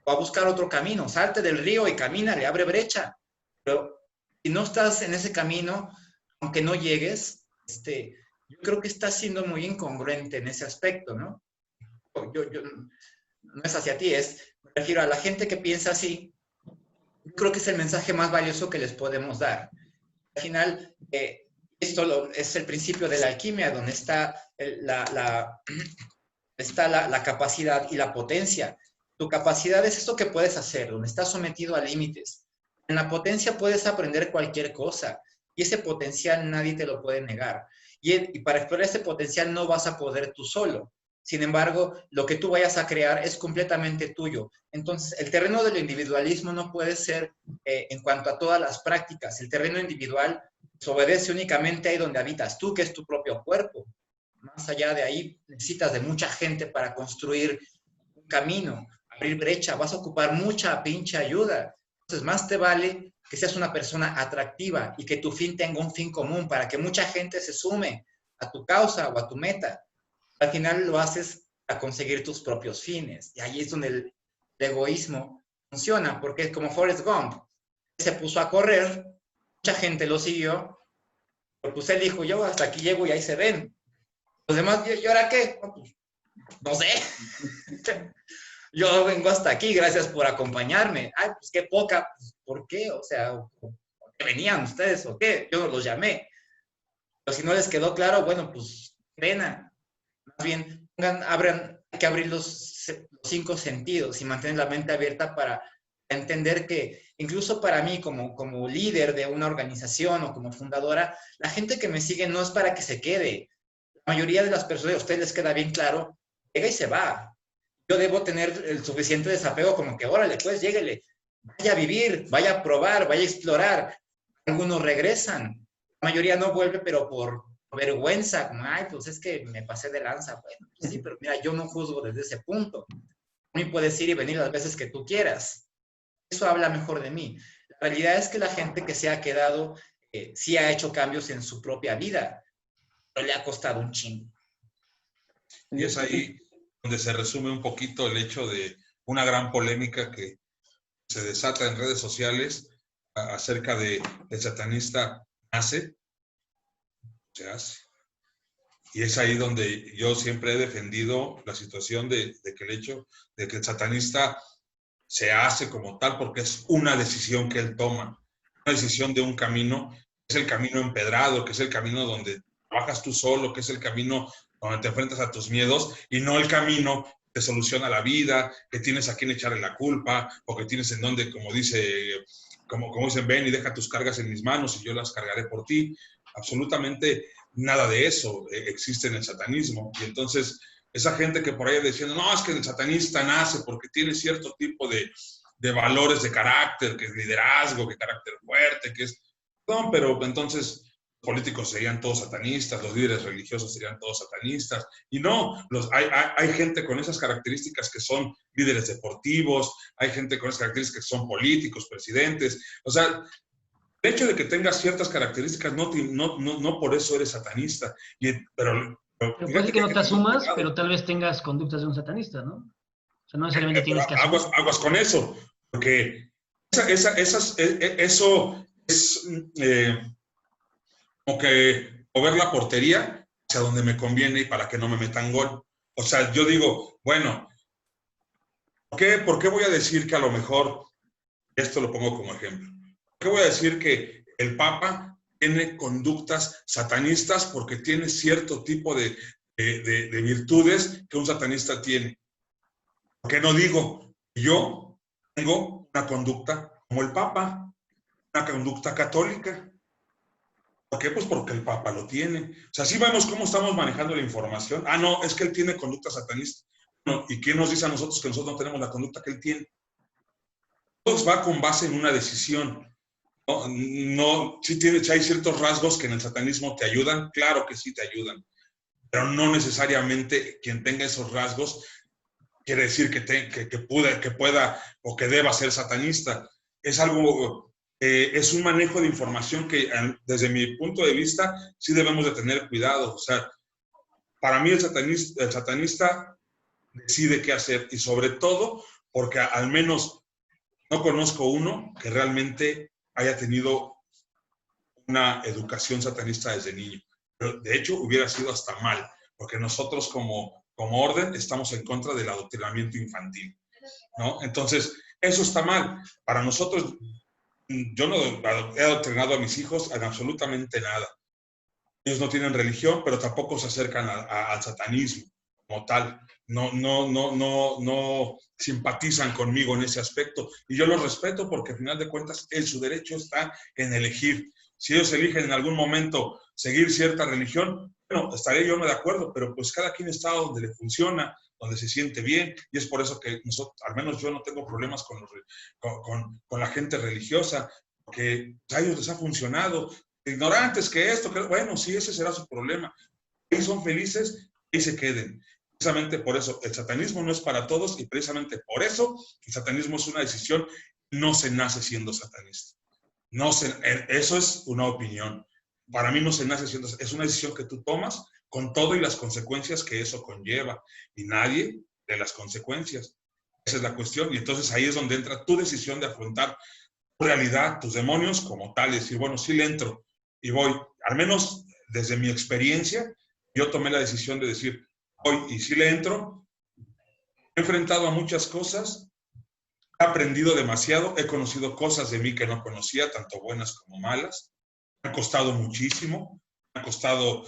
O a buscar otro camino. Salte del río y camínale, abre brecha. Pero si no estás en ese camino, aunque no llegues, yo creo que estás siendo muy incongruente en ese aspecto, ¿no? No es hacia ti, me refiero a la gente que piensa así. Yo creo que es el mensaje más valioso que les podemos dar. Al final, esto es el principio de la alquimia, donde está la capacidad y la potencia. Tu capacidad es esto que puedes hacer, donde estás sometido a límites. En la potencia puedes aprender cualquier cosa, y ese potencial nadie te lo puede negar. Y para explorar ese potencial no vas a poder tú solo. Sin embargo, lo que tú vayas a crear es completamente tuyo. Entonces, el terreno del individualismo no puede ser en cuanto a todas las prácticas. El terreno individual se obedece únicamente ahí donde habitas tú, que es tu propio cuerpo. Más allá de ahí, necesitas de mucha gente para construir un camino, abrir brecha. Vas a ocupar mucha pinche ayuda. Entonces, más te vale que seas una persona atractiva y que tu fin tenga un fin común para que mucha gente se sume a tu causa o a tu meta. Al final lo haces a conseguir tus propios fines. Y ahí es donde el egoísmo funciona, porque es como Forrest Gump. Se puso a correr, mucha gente lo siguió, pero pues él dijo, yo hasta aquí llego y ahí se ven. Los demás, ¿y ahora qué? No sé. Yo vengo hasta aquí, gracias por acompañarme. Ay, pues qué poca, ¿por qué? O sea, ¿por qué venían ustedes o qué? Yo no los llamé. Pero si no les quedó claro, bueno, pues pena. Más bien, hay que abrir los 5 sentidos y mantener la mente abierta para entender que incluso para mí como líder de una organización o como fundadora, la gente que me sigue no es para que se quede. La mayoría de las personas, a ustedes les queda bien claro, llega y se va. Yo debo tener el suficiente desapego como que, órale, pues, lléguele, vaya a vivir, vaya a probar, vaya a explorar. Algunos regresan, la mayoría no vuelve, pero por vergüenza, como, ay, pues es que me pasé de lanza. Bueno, pues sí, pero mira, yo no juzgo desde ese punto. A mí puedes ir y venir las veces que tú quieras. Eso habla mejor de mí. La realidad es que la gente que se ha quedado sí ha hecho cambios en su propia vida, pero le ha costado un chingo. Y es ahí donde se resume un poquito el hecho de una gran polémica que se desata en redes sociales acerca de el satanista nace, se hace. Y es ahí donde yo siempre he defendido la situación de que el hecho de que el satanista se hace como tal porque es una decisión que él toma, una decisión de un camino, que es el camino empedrado, que es el camino donde trabajas tú solo, que es el camino donde te enfrentas a tus miedos y no el camino que soluciona la vida, que tienes a quien echarle la culpa o que tienes en donde, como dice como dicen, ven y deja tus cargas en mis manos y yo las cargaré por ti. Absolutamente nada de eso existe en el satanismo. Y entonces, esa gente que por ahí diciendo, no, es que el satanista nace porque tiene cierto tipo de valores de carácter, que es liderazgo, que carácter fuerte, que es... No, pero entonces políticos serían todos satanistas, los líderes religiosos serían todos satanistas. Y no, hay gente con esas características que son líderes deportivos, hay gente con esas características que son políticos, presidentes. O sea, el hecho de que tengas ciertas características no por eso eres satanista. Pero puede ser que no te asumas, pero tal vez tengas conductas de un satanista, ¿no? O sea, no necesariamente tienes que asumir. Aguas con eso, porque eso es como que mover la portería hacia donde me conviene y para que no me metan gol. O sea, yo digo, bueno, ¿por qué voy a decir que a lo mejor, esto lo pongo como ejemplo, ¿por qué voy a decir que el Papa tiene conductas satanistas porque tiene cierto tipo de virtudes que un satanista tiene? ¿Por qué no digo, yo tengo una conducta como el Papa, una conducta católica? ¿Por qué? Pues porque el Papa lo tiene. O sea, si vemos cómo estamos manejando la información. Ah, no, es que él tiene conducta satanista. No, ¿y quién nos dice a nosotros que nosotros no tenemos la conducta que él tiene? Todo va con base en una decisión. No, sí hay ciertos rasgos que en el satanismo te ayudan, claro que sí te ayudan, pero no necesariamente quien tenga esos rasgos quiere decir que pueda o que deba ser satanista. Es algo... es un manejo de información que desde mi punto de vista sí debemos de tener cuidado. O sea, para mí el satanista decide qué hacer y sobre todo porque al menos no conozco uno que realmente haya tenido una educación satanista desde niño. Pero de hecho hubiera sido hasta mal, porque nosotros como orden estamos en contra del adoctrinamiento infantil, ¿no? Entonces, eso está mal. Para nosotros... Yo no he adoctrinado a mis hijos en absolutamente nada. Ellos no tienen religión, pero tampoco se acercan al satanismo como tal. No simpatizan conmigo en ese aspecto. Y yo los respeto porque al final de cuentas su derecho está en elegir. Si ellos eligen en algún momento seguir cierta religión, bueno, estaré yo no de acuerdo, pero pues cada quien está donde le funciona, donde se siente bien, y es por eso que nosotros, al menos yo no tengo problemas con la gente religiosa, porque a ellos les ha funcionado, ignorantes que esto, que bueno, sí, ese será su problema. Ellos son felices, y se queden. Precisamente por eso, el satanismo no es para todos, y precisamente por eso, el satanismo es una decisión, no se nace siendo satanista. Eso es una opinión. Para mí no se nace siendo, es una decisión que tú tomas con todo y las consecuencias que eso conlleva. Y nadie de las consecuencias. Esa es la cuestión. Y entonces ahí es donde entra tu decisión de afrontar tu realidad, tus demonios como tal. Y decir, bueno, sí le entro y voy. Al menos desde mi experiencia, yo tomé la decisión de decir, voy y sí le entro. He enfrentado a muchas cosas. He aprendido demasiado. He conocido cosas de mí que no conocía, tanto buenas como malas. Me ha costado muchísimo. Me ha costado...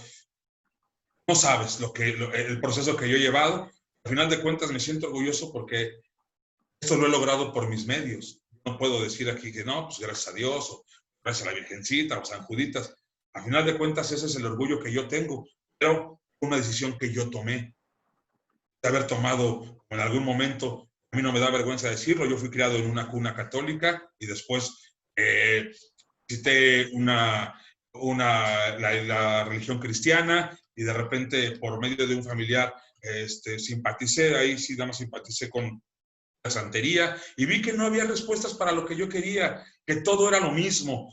No sabes el proceso que yo he llevado. Al final de cuentas me siento orgulloso porque esto lo he logrado por mis medios. No puedo decir aquí que no, pues gracias a Dios, o gracias a la Virgencita, o San Juditas. Al final de cuentas ese es el orgullo que yo tengo, pero una decisión que yo tomé. De haber tomado en algún momento, a mí no me da vergüenza decirlo, yo fui criado en una cuna católica y después cité la religión cristiana y de repente por medio de un familiar simpaticé, ahí sí nada más simpaticé con la santería y vi que no había respuestas para lo que yo quería, que todo era lo mismo,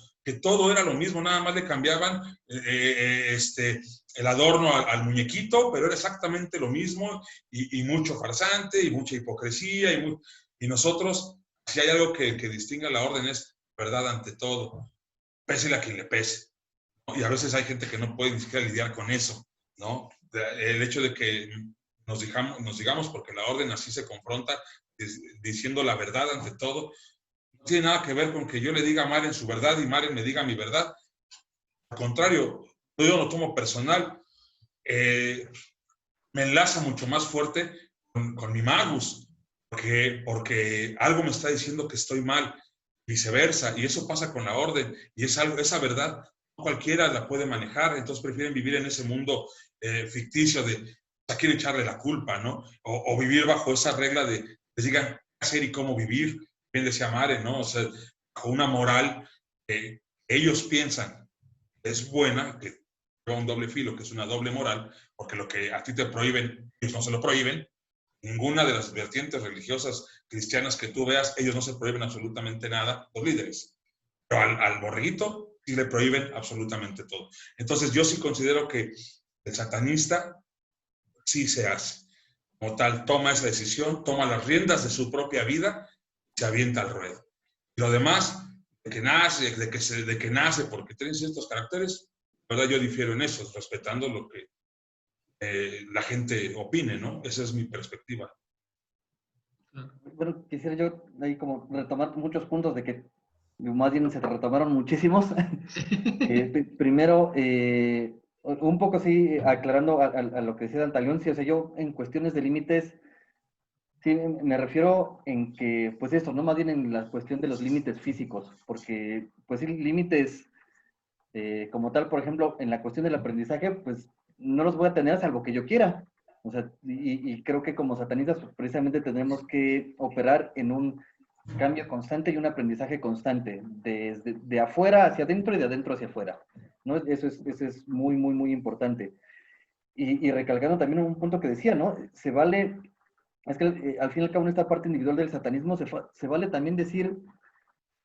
nada más le cambiaban el adorno al muñequito, pero era exactamente lo mismo y mucho farsante y mucha hipocresía y nosotros, si hay algo que distingue a la orden es verdad ante todo, pésele a quien le pese. Y a veces hay gente que no puede ni siquiera lidiar con eso, ¿no? El hecho de que nos digamos porque la orden así se confronta, diciendo la verdad ante todo, no tiene nada que ver con que yo le diga a Maren su verdad y Maren me diga mi verdad. Al contrario, yo lo tomo personal. Me enlaza mucho más fuerte con mi magus, porque algo me está diciendo que estoy mal. viceversa, y eso pasa con la orden, y es algo, esa verdad cualquiera la puede manejar, entonces prefieren vivir en ese mundo ficticio de a quién echarle la culpa, ¿no? O vivir bajo esa regla de les digan qué hacer y cómo vivir, bien decía Mare, ¿no? O sea, bajo una moral que ellos piensan que es buena, que lleva un doble filo, que es una doble moral, porque lo que a ti te prohíben, ellos no se lo prohíben. Ninguna de las vertientes religiosas cristianas que tú veas, ellos no se prohíben absolutamente nada, los líderes. Pero al borreguito sí le prohíben absolutamente todo. Entonces yo sí considero que el satanista sí se hace. Como tal, toma esa decisión, toma las riendas de su propia vida y se avienta al ruedo. Y lo demás, de que nace porque tiene ciertos caracteres, la verdad yo difiero en eso, respetando lo que la gente opine, ¿no? Esa es mi perspectiva. Bueno, quisiera yo ahí como retomar muchos puntos de que más bien se retomaron muchísimos. Primero, un poco sí, aclarando a lo que decía Dantaleón, sí, o sea, yo en cuestiones de límites, sí, me refiero en que, pues esto, no más bien en la cuestión de los límites físicos, porque, pues sí, límites como tal, por ejemplo, en la cuestión del aprendizaje, pues no los voy a tener salvo que yo quiera. O sea, y creo que como satanistas, pues, precisamente tenemos que operar en un cambio constante y un aprendizaje constante, desde de afuera hacia adentro y de adentro hacia afuera, ¿no? Eso es muy, muy, muy importante. Y recalcando también un punto que decía, ¿no? Se vale, es que al fin y al cabo en esta parte individual del satanismo se vale también decir,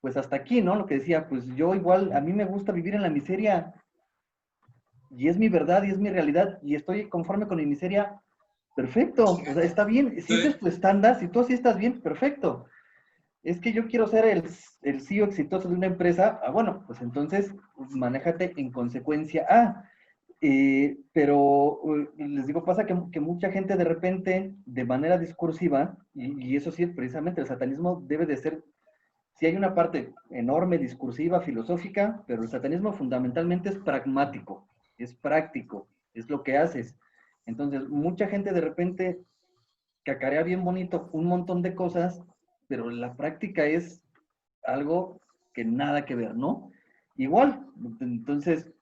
pues hasta aquí, ¿no? Lo que decía, pues yo igual, a mí me gusta vivir en la miseria y es mi verdad y es mi realidad y estoy conforme con mi miseria, perfecto, o sea, está bien, si ese es tu estándar, si tú así estás bien, perfecto. Es que yo quiero ser el CEO exitoso de una empresa, bueno, pues entonces manéjate en consecuencia A. Pero les digo, pasa que mucha gente de repente, de manera discursiva, y eso sí, precisamente el satanismo debe de ser, sí hay una parte enorme, discursiva, filosófica, pero el satanismo fundamentalmente es pragmático, es práctico, es lo que haces. Entonces, mucha gente de repente cacarea bien bonito un montón de cosas, pero la práctica es algo que nada que ver, ¿no? Igual, entonces,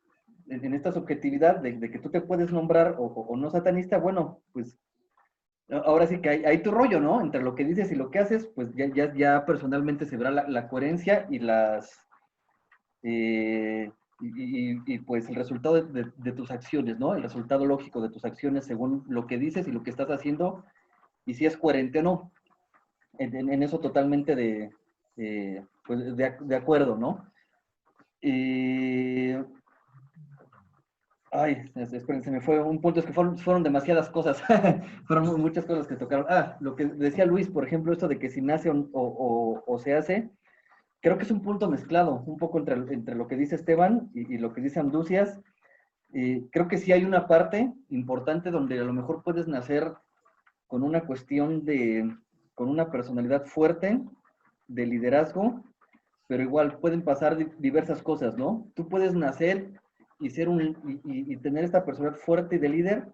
en esta subjetividad de que tú te puedes nombrar o no satanista, bueno, pues ahora sí que hay tu rollo, ¿no? Entre lo que dices y lo que haces, pues ya personalmente se verá la coherencia y pues el resultado de tus acciones, ¿no? El resultado lógico de tus acciones según lo que dices y lo que estás haciendo y si es coherente o no. En eso totalmente pues de acuerdo, ¿no? Ay, espérense, me fue un punto, es que fueron demasiadas cosas, fueron muchas cosas que tocaron. Lo que decía Luis, por ejemplo, esto de que si nace o se hace, creo que es un punto mezclado, un poco entre lo que dice Esteban y lo que dice Amducias. Creo que sí hay una parte importante donde a lo mejor puedes nacer con una cuestión con una personalidad fuerte, de liderazgo, pero igual pueden pasar diversas cosas, ¿no? Tú puedes nacer y y tener esta personalidad fuerte y de líder,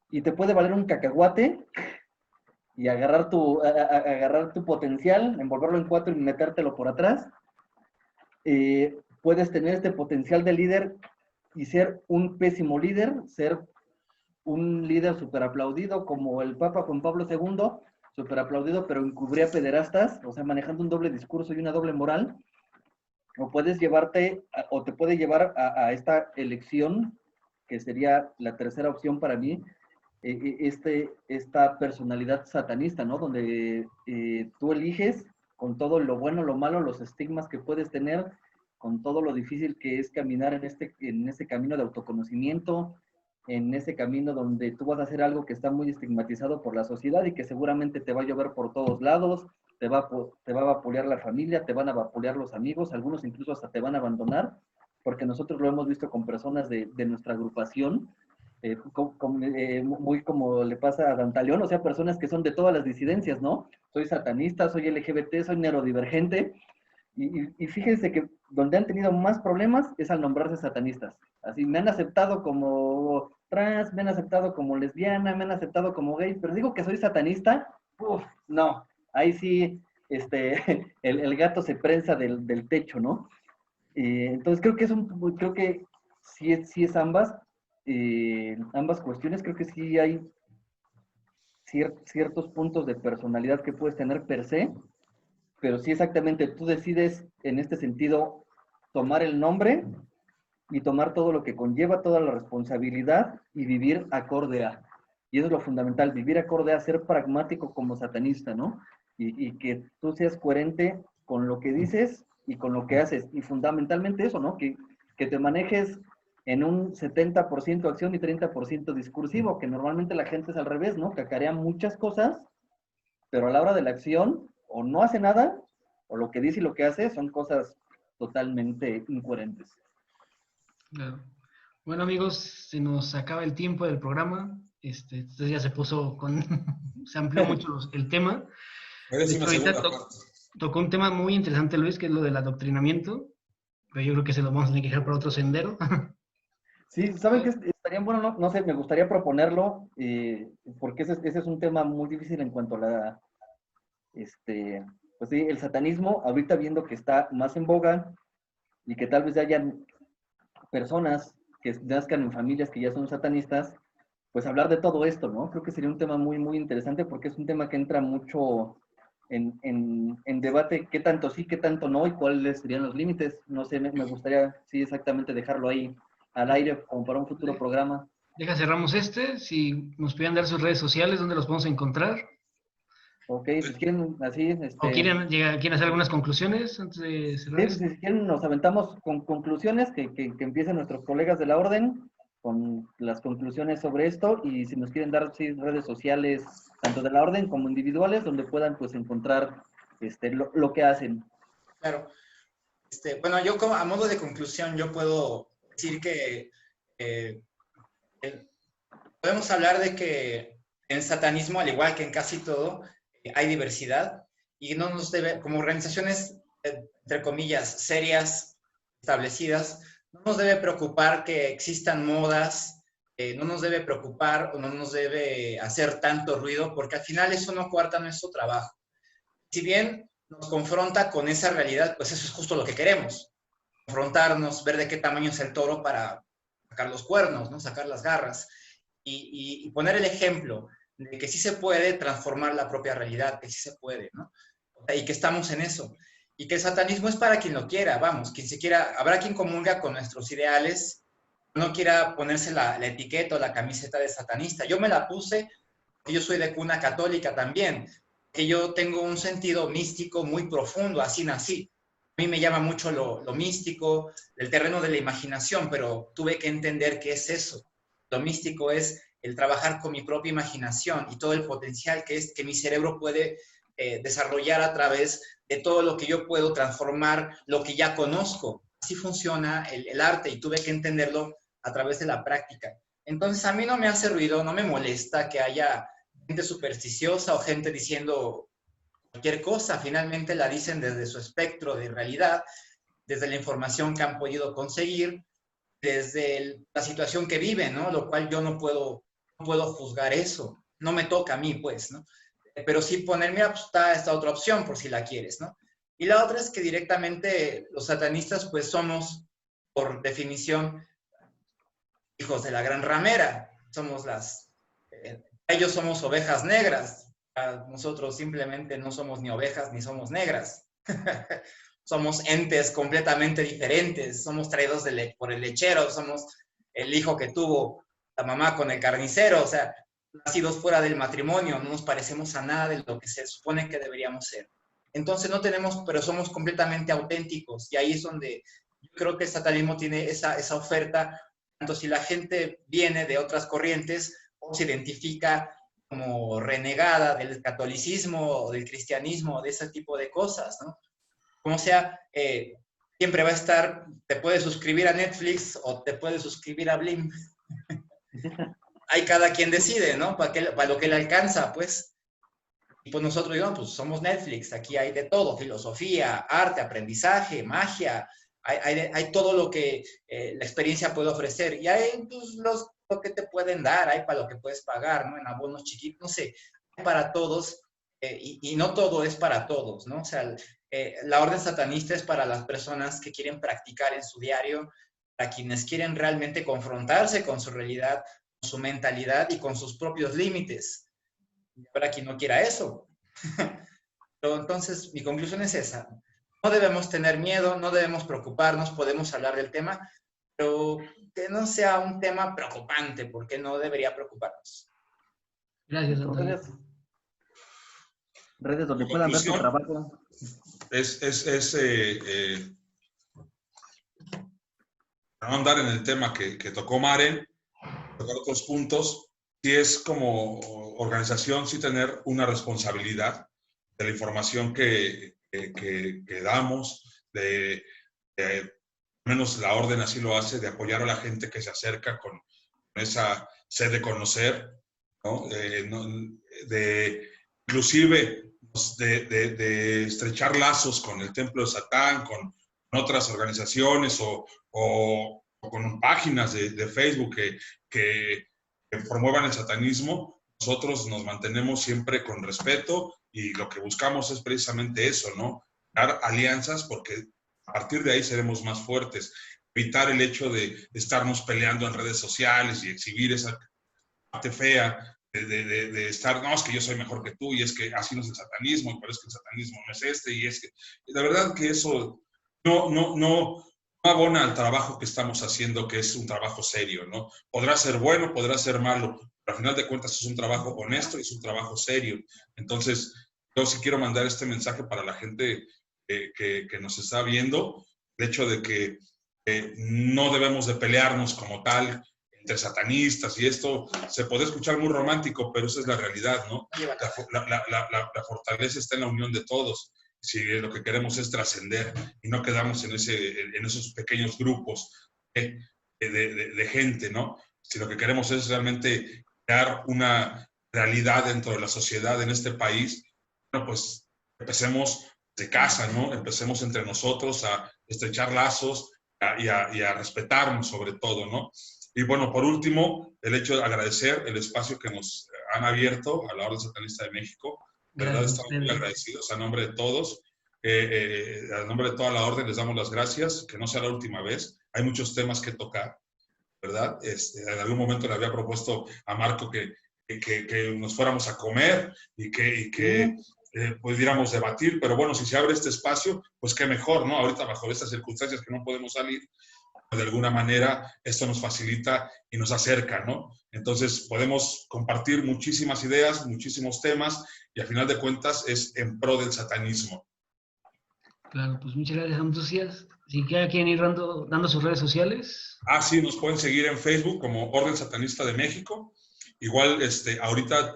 y te puede valer un cacahuate y agarrar tu potencial, envolverlo en cuatro y metértelo por atrás. Puedes tener este potencial de líder y ser un pésimo líder, ser un líder súper aplaudido como el Papa Juan Pablo II, súper aplaudido, pero encubría pederastas, o sea, manejando un doble discurso y una doble moral. O puedes o te puede llevar a esta elección, que sería la tercera opción para mí, esta personalidad satanista, ¿no? Donde tú eliges con todo lo bueno, lo malo, los estigmas que puedes tener, con todo lo difícil que es caminar en ese camino de autoconocimiento, en ese camino donde tú vas a hacer algo que está muy estigmatizado por la sociedad y que seguramente te va a llover por todos lados, te va a vapulear la familia, te van a vapulear los amigos, algunos incluso hasta te van a abandonar, porque nosotros lo hemos visto con personas de nuestra agrupación, muy como le pasa a Dantaleón, o sea, personas que son de todas las disidencias, ¿no? Soy satanista, soy LGBT, soy neurodivergente, y fíjense que donde han tenido más problemas es al nombrarse satanistas. Así, me han aceptado como trans, me han aceptado como lesbiana, me han aceptado como gay, pero digo que soy satanista, no, ahí sí, el gato se prensa del techo, ¿no? Entonces creo que sí es ambas cuestiones. Creo que sí hay ciertos puntos de personalidad que puedes tener per se, pero sí exactamente tú decides en este sentido tomar el nombre y tomar todo lo que conlleva, toda la responsabilidad y vivir acorde a. Y eso es lo fundamental, vivir acorde a, ser pragmático como satanista, ¿no? Y que tú seas coherente con lo que dices y con lo que haces. Y fundamentalmente eso, ¿no? Que te manejes en un 70% acción y 30% discursivo, que normalmente la gente es al revés, ¿no? Cacarea muchas cosas, pero a la hora de la acción o no hace nada, o lo que dice y lo que hace son cosas totalmente incoherentes. Claro. Bueno, amigos, se nos acaba el tiempo del programa. Entonces ya se puso con... se amplió mucho el tema. Merece una Ahorita segunda parte. tocó un tema muy interesante, Luis, que es lo del adoctrinamiento, pero yo creo que se lo vamos a tener que dejar para otro sendero. Sí, ¿saben qué estaría bueno? No, no sé, me gustaría proponerlo, porque ese es un tema muy difícil en cuanto a la, pues sí, el satanismo, ahorita viendo que está más en boga y que tal vez ya hayan personas que nazcan en familias que ya son satanistas, pues hablar de todo esto, ¿no? Creo que sería un tema muy, muy interesante porque es un tema que entra mucho en debate, qué tanto sí, qué tanto no y cuáles serían los límites. No sé, me gustaría, sí, exactamente dejarlo ahí al aire como para un futuro programa. Deja, cerramos si nos pudieran dar sus redes sociales, ¿dónde los podemos encontrar? Ok, si quieren así, ¿O quieren hacer algunas conclusiones antes de cerrar sí, esto? si quieren nos aventamos con conclusiones, que empiecen nuestros colegas de la orden con las conclusiones sobre esto, y si nos quieren dar sí, redes sociales, tanto de la orden como individuales, donde puedan pues encontrar lo que hacen. Claro. Bueno, yo como, a modo de conclusión, yo puedo decir que eh, podemos hablar de que en el satanismo, al igual que en casi todo, hay diversidad y no nos debe, como organizaciones, entre comillas, serias, establecidas, no nos debe preocupar que existan modas, no nos debe preocupar o no nos debe hacer tanto ruido, porque al final eso no coarta nuestro trabajo. Si bien nos confronta con esa realidad, pues eso es justo lo que queremos, confrontarnos, ver de qué tamaño es el toro para sacar los cuernos, ¿no? Sacar las garras y poner el ejemplo de que sí se puede transformar la propia realidad, que sí se puede, ¿no? Y que estamos en eso. Y que el satanismo es para quien lo quiera, vamos, quien se quiera, habrá quien comulga con nuestros ideales, no quiera ponerse la etiqueta o la camiseta de satanista. Yo me la puse, que yo soy de cuna católica también, que yo tengo un sentido místico muy profundo, así nací. A mí me llama mucho lo místico, el terreno de la imaginación, pero tuve que entender qué es eso. Lo místico es el trabajar con mi propia imaginación y todo el potencial que mi cerebro puede desarrollar a través de todo lo que yo puedo transformar, lo que ya conozco. Así funciona el arte y tuve que entenderlo a través de la práctica. Entonces a mí no me hace ruido, no me molesta que haya gente supersticiosa o gente diciendo cualquier cosa, finalmente la dicen desde su espectro de realidad, desde la información que han podido conseguir, desde la situación que viven, ¿no? Lo cual yo no puedo juzgar eso, no me toca a mí, pues, ¿no? Pero sí ponerme, pues, está esta otra opción por si la quieres, ¿no? Y la otra es que directamente los satanistas, pues somos, por definición, hijos de la gran ramera, somos ellos somos ovejas negras, nosotros simplemente no somos ni ovejas ni somos negras. Somos entes completamente diferentes, somos traídos por el lechero, somos el hijo que tuvo la mamá con el carnicero, o sea, nacidos fuera del matrimonio, no nos parecemos a nada de lo que se supone que deberíamos ser. Entonces no tenemos, pero somos completamente auténticos, y ahí es donde yo creo que el satanismo tiene esa oferta, tanto si la gente viene de otras corrientes o se identifica como renegada del catolicismo o del cristianismo o de ese tipo de cosas, ¿no? Como sea, siempre va a estar, te puedes suscribir a Netflix o te puedes suscribir a Blim. Hay cada quien decide, ¿no? Para lo que le alcanza, pues. Y pues nosotros, digamos, pues somos Netflix, aquí hay de todo, filosofía, arte, aprendizaje, magia, hay todo lo que la experiencia puede ofrecer. Y hay pues, lo que te pueden dar, hay para lo que puedes pagar, ¿no? En abonos chiquitos, no sé, hay para todos. y no todo es para todos, ¿no? O sea, la orden satanista es para las personas que quieren practicar en su diario, para quienes quieren realmente confrontarse con su realidad, con su mentalidad y con sus propios límites. Para quien no quiera eso. Pero entonces, mi conclusión es esa. No debemos tener miedo, no debemos preocuparnos, podemos hablar del tema, pero que no sea un tema preocupante, porque no debería preocuparnos. Gracias, Antonio. Redes donde puedan ver tu trabajo. Para no andar en el tema que tocó Maren, tocar otros puntos, sí es como organización, sí tener una responsabilidad de la información que damos, al menos la orden así lo hace, de apoyar a la gente que se acerca con esa sed de conocer, ¿no? Inclusive de estrechar lazos con el Templo de Satán, con otras organizaciones o con páginas de Facebook que promuevan el satanismo. Nosotros nos mantenemos siempre con respeto y lo que buscamos es precisamente eso, ¿no? Dar alianzas porque a partir de ahí seremos más fuertes. Evitar el hecho de estarnos peleando en redes sociales y exhibir esa parte fea de estar, no, es que yo soy mejor que tú y es que así no es el satanismo, pero es que el satanismo no es este y es que, la verdad que eso no abona al trabajo que estamos haciendo, que es un trabajo serio, ¿no? Podrá ser bueno, podrá ser malo, pero al final de cuentas es un trabajo honesto y es un trabajo serio. Entonces, yo sí quiero mandar este mensaje para la gente que nos está viendo, el hecho de que no debemos de pelearnos como tal entre satanistas y esto se puede escuchar muy romántico, pero esa es la realidad, ¿no? La fortaleza está en la unión de todos. Si lo que queremos es trascender y no quedamos en esos pequeños grupos de gente, ¿no? Si lo que queremos es realmente crear una realidad dentro de la sociedad en este país, bueno, pues empecemos de casa, ¿no? Empecemos entre nosotros a estrechar lazos y a respetarnos sobre todo, ¿no? Y bueno, por último, el hecho de agradecer el espacio que nos han abierto a la Orden Satanista de México. De verdad estamos muy agradecidos a nombre de todos. A nombre de toda la Orden les damos las gracias, que no sea la última vez. Hay muchos temas que tocar, ¿verdad? En algún momento le había propuesto a Marco que nos fuéramos a comer y que pudiéramos debatir, pero bueno, si se abre este espacio, pues qué mejor, ¿no? Ahorita bajo estas circunstancias que no podemos salir, de alguna manera esto nos facilita y nos acerca, ¿no? Entonces podemos compartir muchísimas ideas, muchísimos temas y al final de cuentas es en pro del satanismo. Claro, pues muchas gracias, Antusias. Si quieren ir dando sus redes sociales. Sí, nos pueden seguir en Facebook como Orden Satanista de México. Igual, ahorita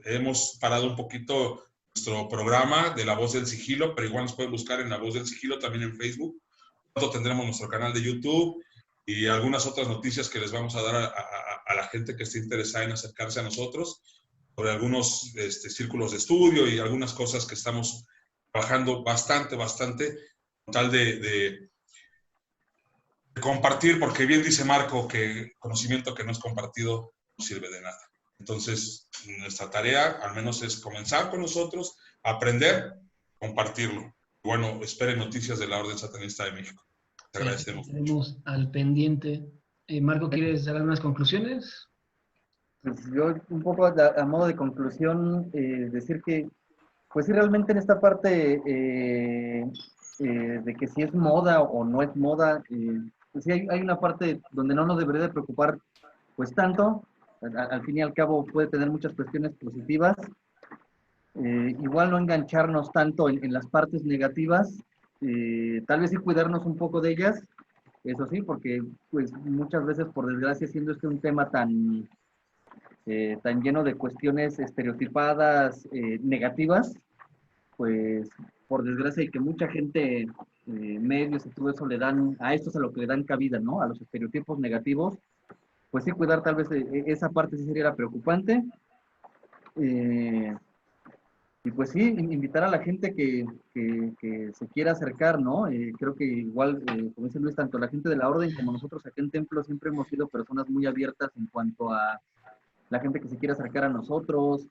hemos parado un poquito nuestro programa de La Voz del Sigilo, pero igual nos pueden buscar en La Voz del Sigilo también en Facebook. Pronto tendremos nuestro canal de YouTube y algunas otras noticias que les vamos a dar a la gente que esté interesada en acercarse a nosotros sobre algunos círculos de estudio y algunas cosas que estamos trabajando bastante, con tal de compartir, porque bien dice Marco que conocimiento que no es compartido no sirve de nada. Entonces, nuestra tarea al menos es comenzar con nosotros, aprender, compartirlo. Bueno, esperen noticias de la Orden Satanista de México. Te agradecemos. Estaremos al pendiente. Marco, ¿quieres dar unas conclusiones? Pues yo un poco a modo de conclusión, decir que, pues sí, realmente en esta parte de que si es moda o no es moda, pues sí hay una parte donde no nos debería de preocupar pues tanto. Al fin y al cabo puede tener muchas cuestiones positivas. Igual no engancharnos tanto en las partes negativas, tal vez sí cuidarnos un poco de ellas, eso sí, porque pues muchas veces, por desgracia, siendo este un tema tan lleno de cuestiones estereotipadas, negativas, pues por desgracia y que mucha gente, medios y todo eso a esto es a lo que le dan cabida, ¿no? A los estereotipos negativos, pues sí cuidar tal vez esa parte sí sería la preocupante. Y pues sí, invitar a la gente que se quiera acercar, ¿no? Creo que igual, como dice Luis, tanto la gente de la Orden como nosotros acá en Templo siempre hemos sido personas muy abiertas en cuanto a la gente que se quiera acercar a nosotros,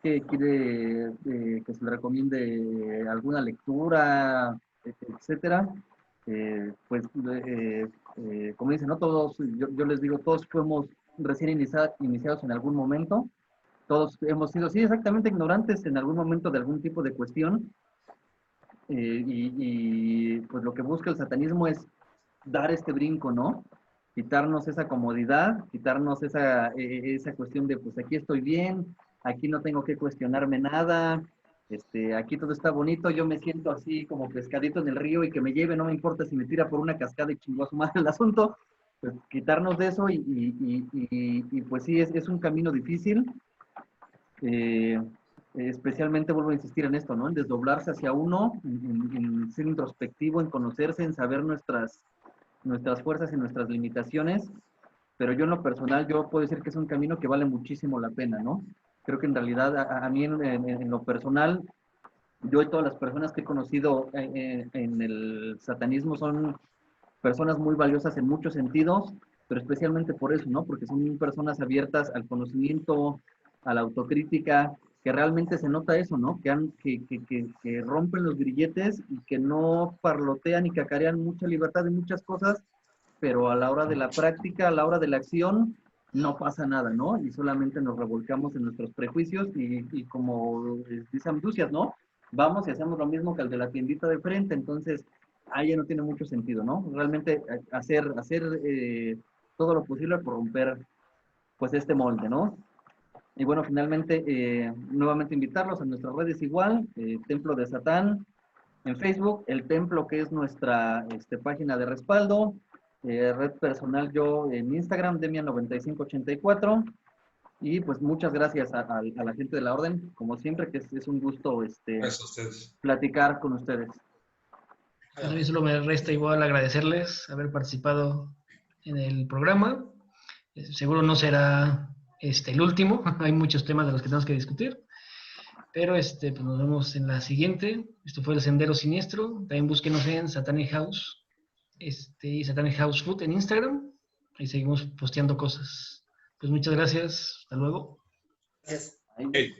que quiere que se le recomiende alguna lectura, etcétera, como dicen, ¿no? Todos, yo les digo, todos fuimos recién iniciados en algún momento, todos hemos sido, sí, exactamente ignorantes en algún momento de algún tipo de cuestión, pues lo que busca el satanismo es dar este brinco, ¿no? Quitarnos esa comodidad, quitarnos esa cuestión de, pues aquí estoy bien, aquí no tengo que cuestionarme nada, aquí todo está bonito, yo me siento así como pescadito en el río y que me lleve, no me importa si me tira por una cascada y chingó a su madre el asunto, pues quitarnos de eso y pues sí, es un camino difícil, especialmente vuelvo a insistir en esto, ¿no? En desdoblarse hacia uno, en ser introspectivo, en conocerse, en saber nuestras fuerzas y nuestras limitaciones, pero yo en lo personal, yo puedo decir que es un camino que vale muchísimo la pena, ¿no? Creo que en realidad a mí en lo personal, yo y todas las personas que he conocido en el satanismo son personas muy valiosas en muchos sentidos, pero especialmente por eso, ¿no? Porque son personas abiertas al conocimiento, a la autocrítica, que realmente se nota eso, ¿no? Que rompen los grilletes y que no parlotean y cacarean mucha libertad de muchas cosas, pero a la hora de la práctica, a la hora de la acción, no pasa nada, ¿no? Y solamente nos revolcamos en nuestros prejuicios y como dice Amducias, ¿no? Vamos y hacemos lo mismo que el de la tiendita de frente, entonces ahí ya no tiene mucho sentido, ¿no? Realmente hacer todo lo posible por romper, pues, este molde, ¿no? Y bueno, finalmente, nuevamente invitarlos a nuestras redes igual, Templo de Satán en Facebook, el Templo que es nuestra página de respaldo, red personal yo en Instagram, Demian9584, y pues muchas gracias a la gente de la orden, como siempre, que es un gusto Gracias a ustedes. platicar con ustedes. Pues a mí solo me resta igual agradecerles haber participado en el programa. Seguro no será el último, hay muchos temas de los que tenemos que discutir, pero pues nos vemos en la siguiente. Esto fue El Sendero Siniestro. También búsquenos en Satanic House y Satanic House Food en Instagram. Ahí seguimos posteando cosas. Pues muchas gracias. Hasta luego. Gracias. Hey.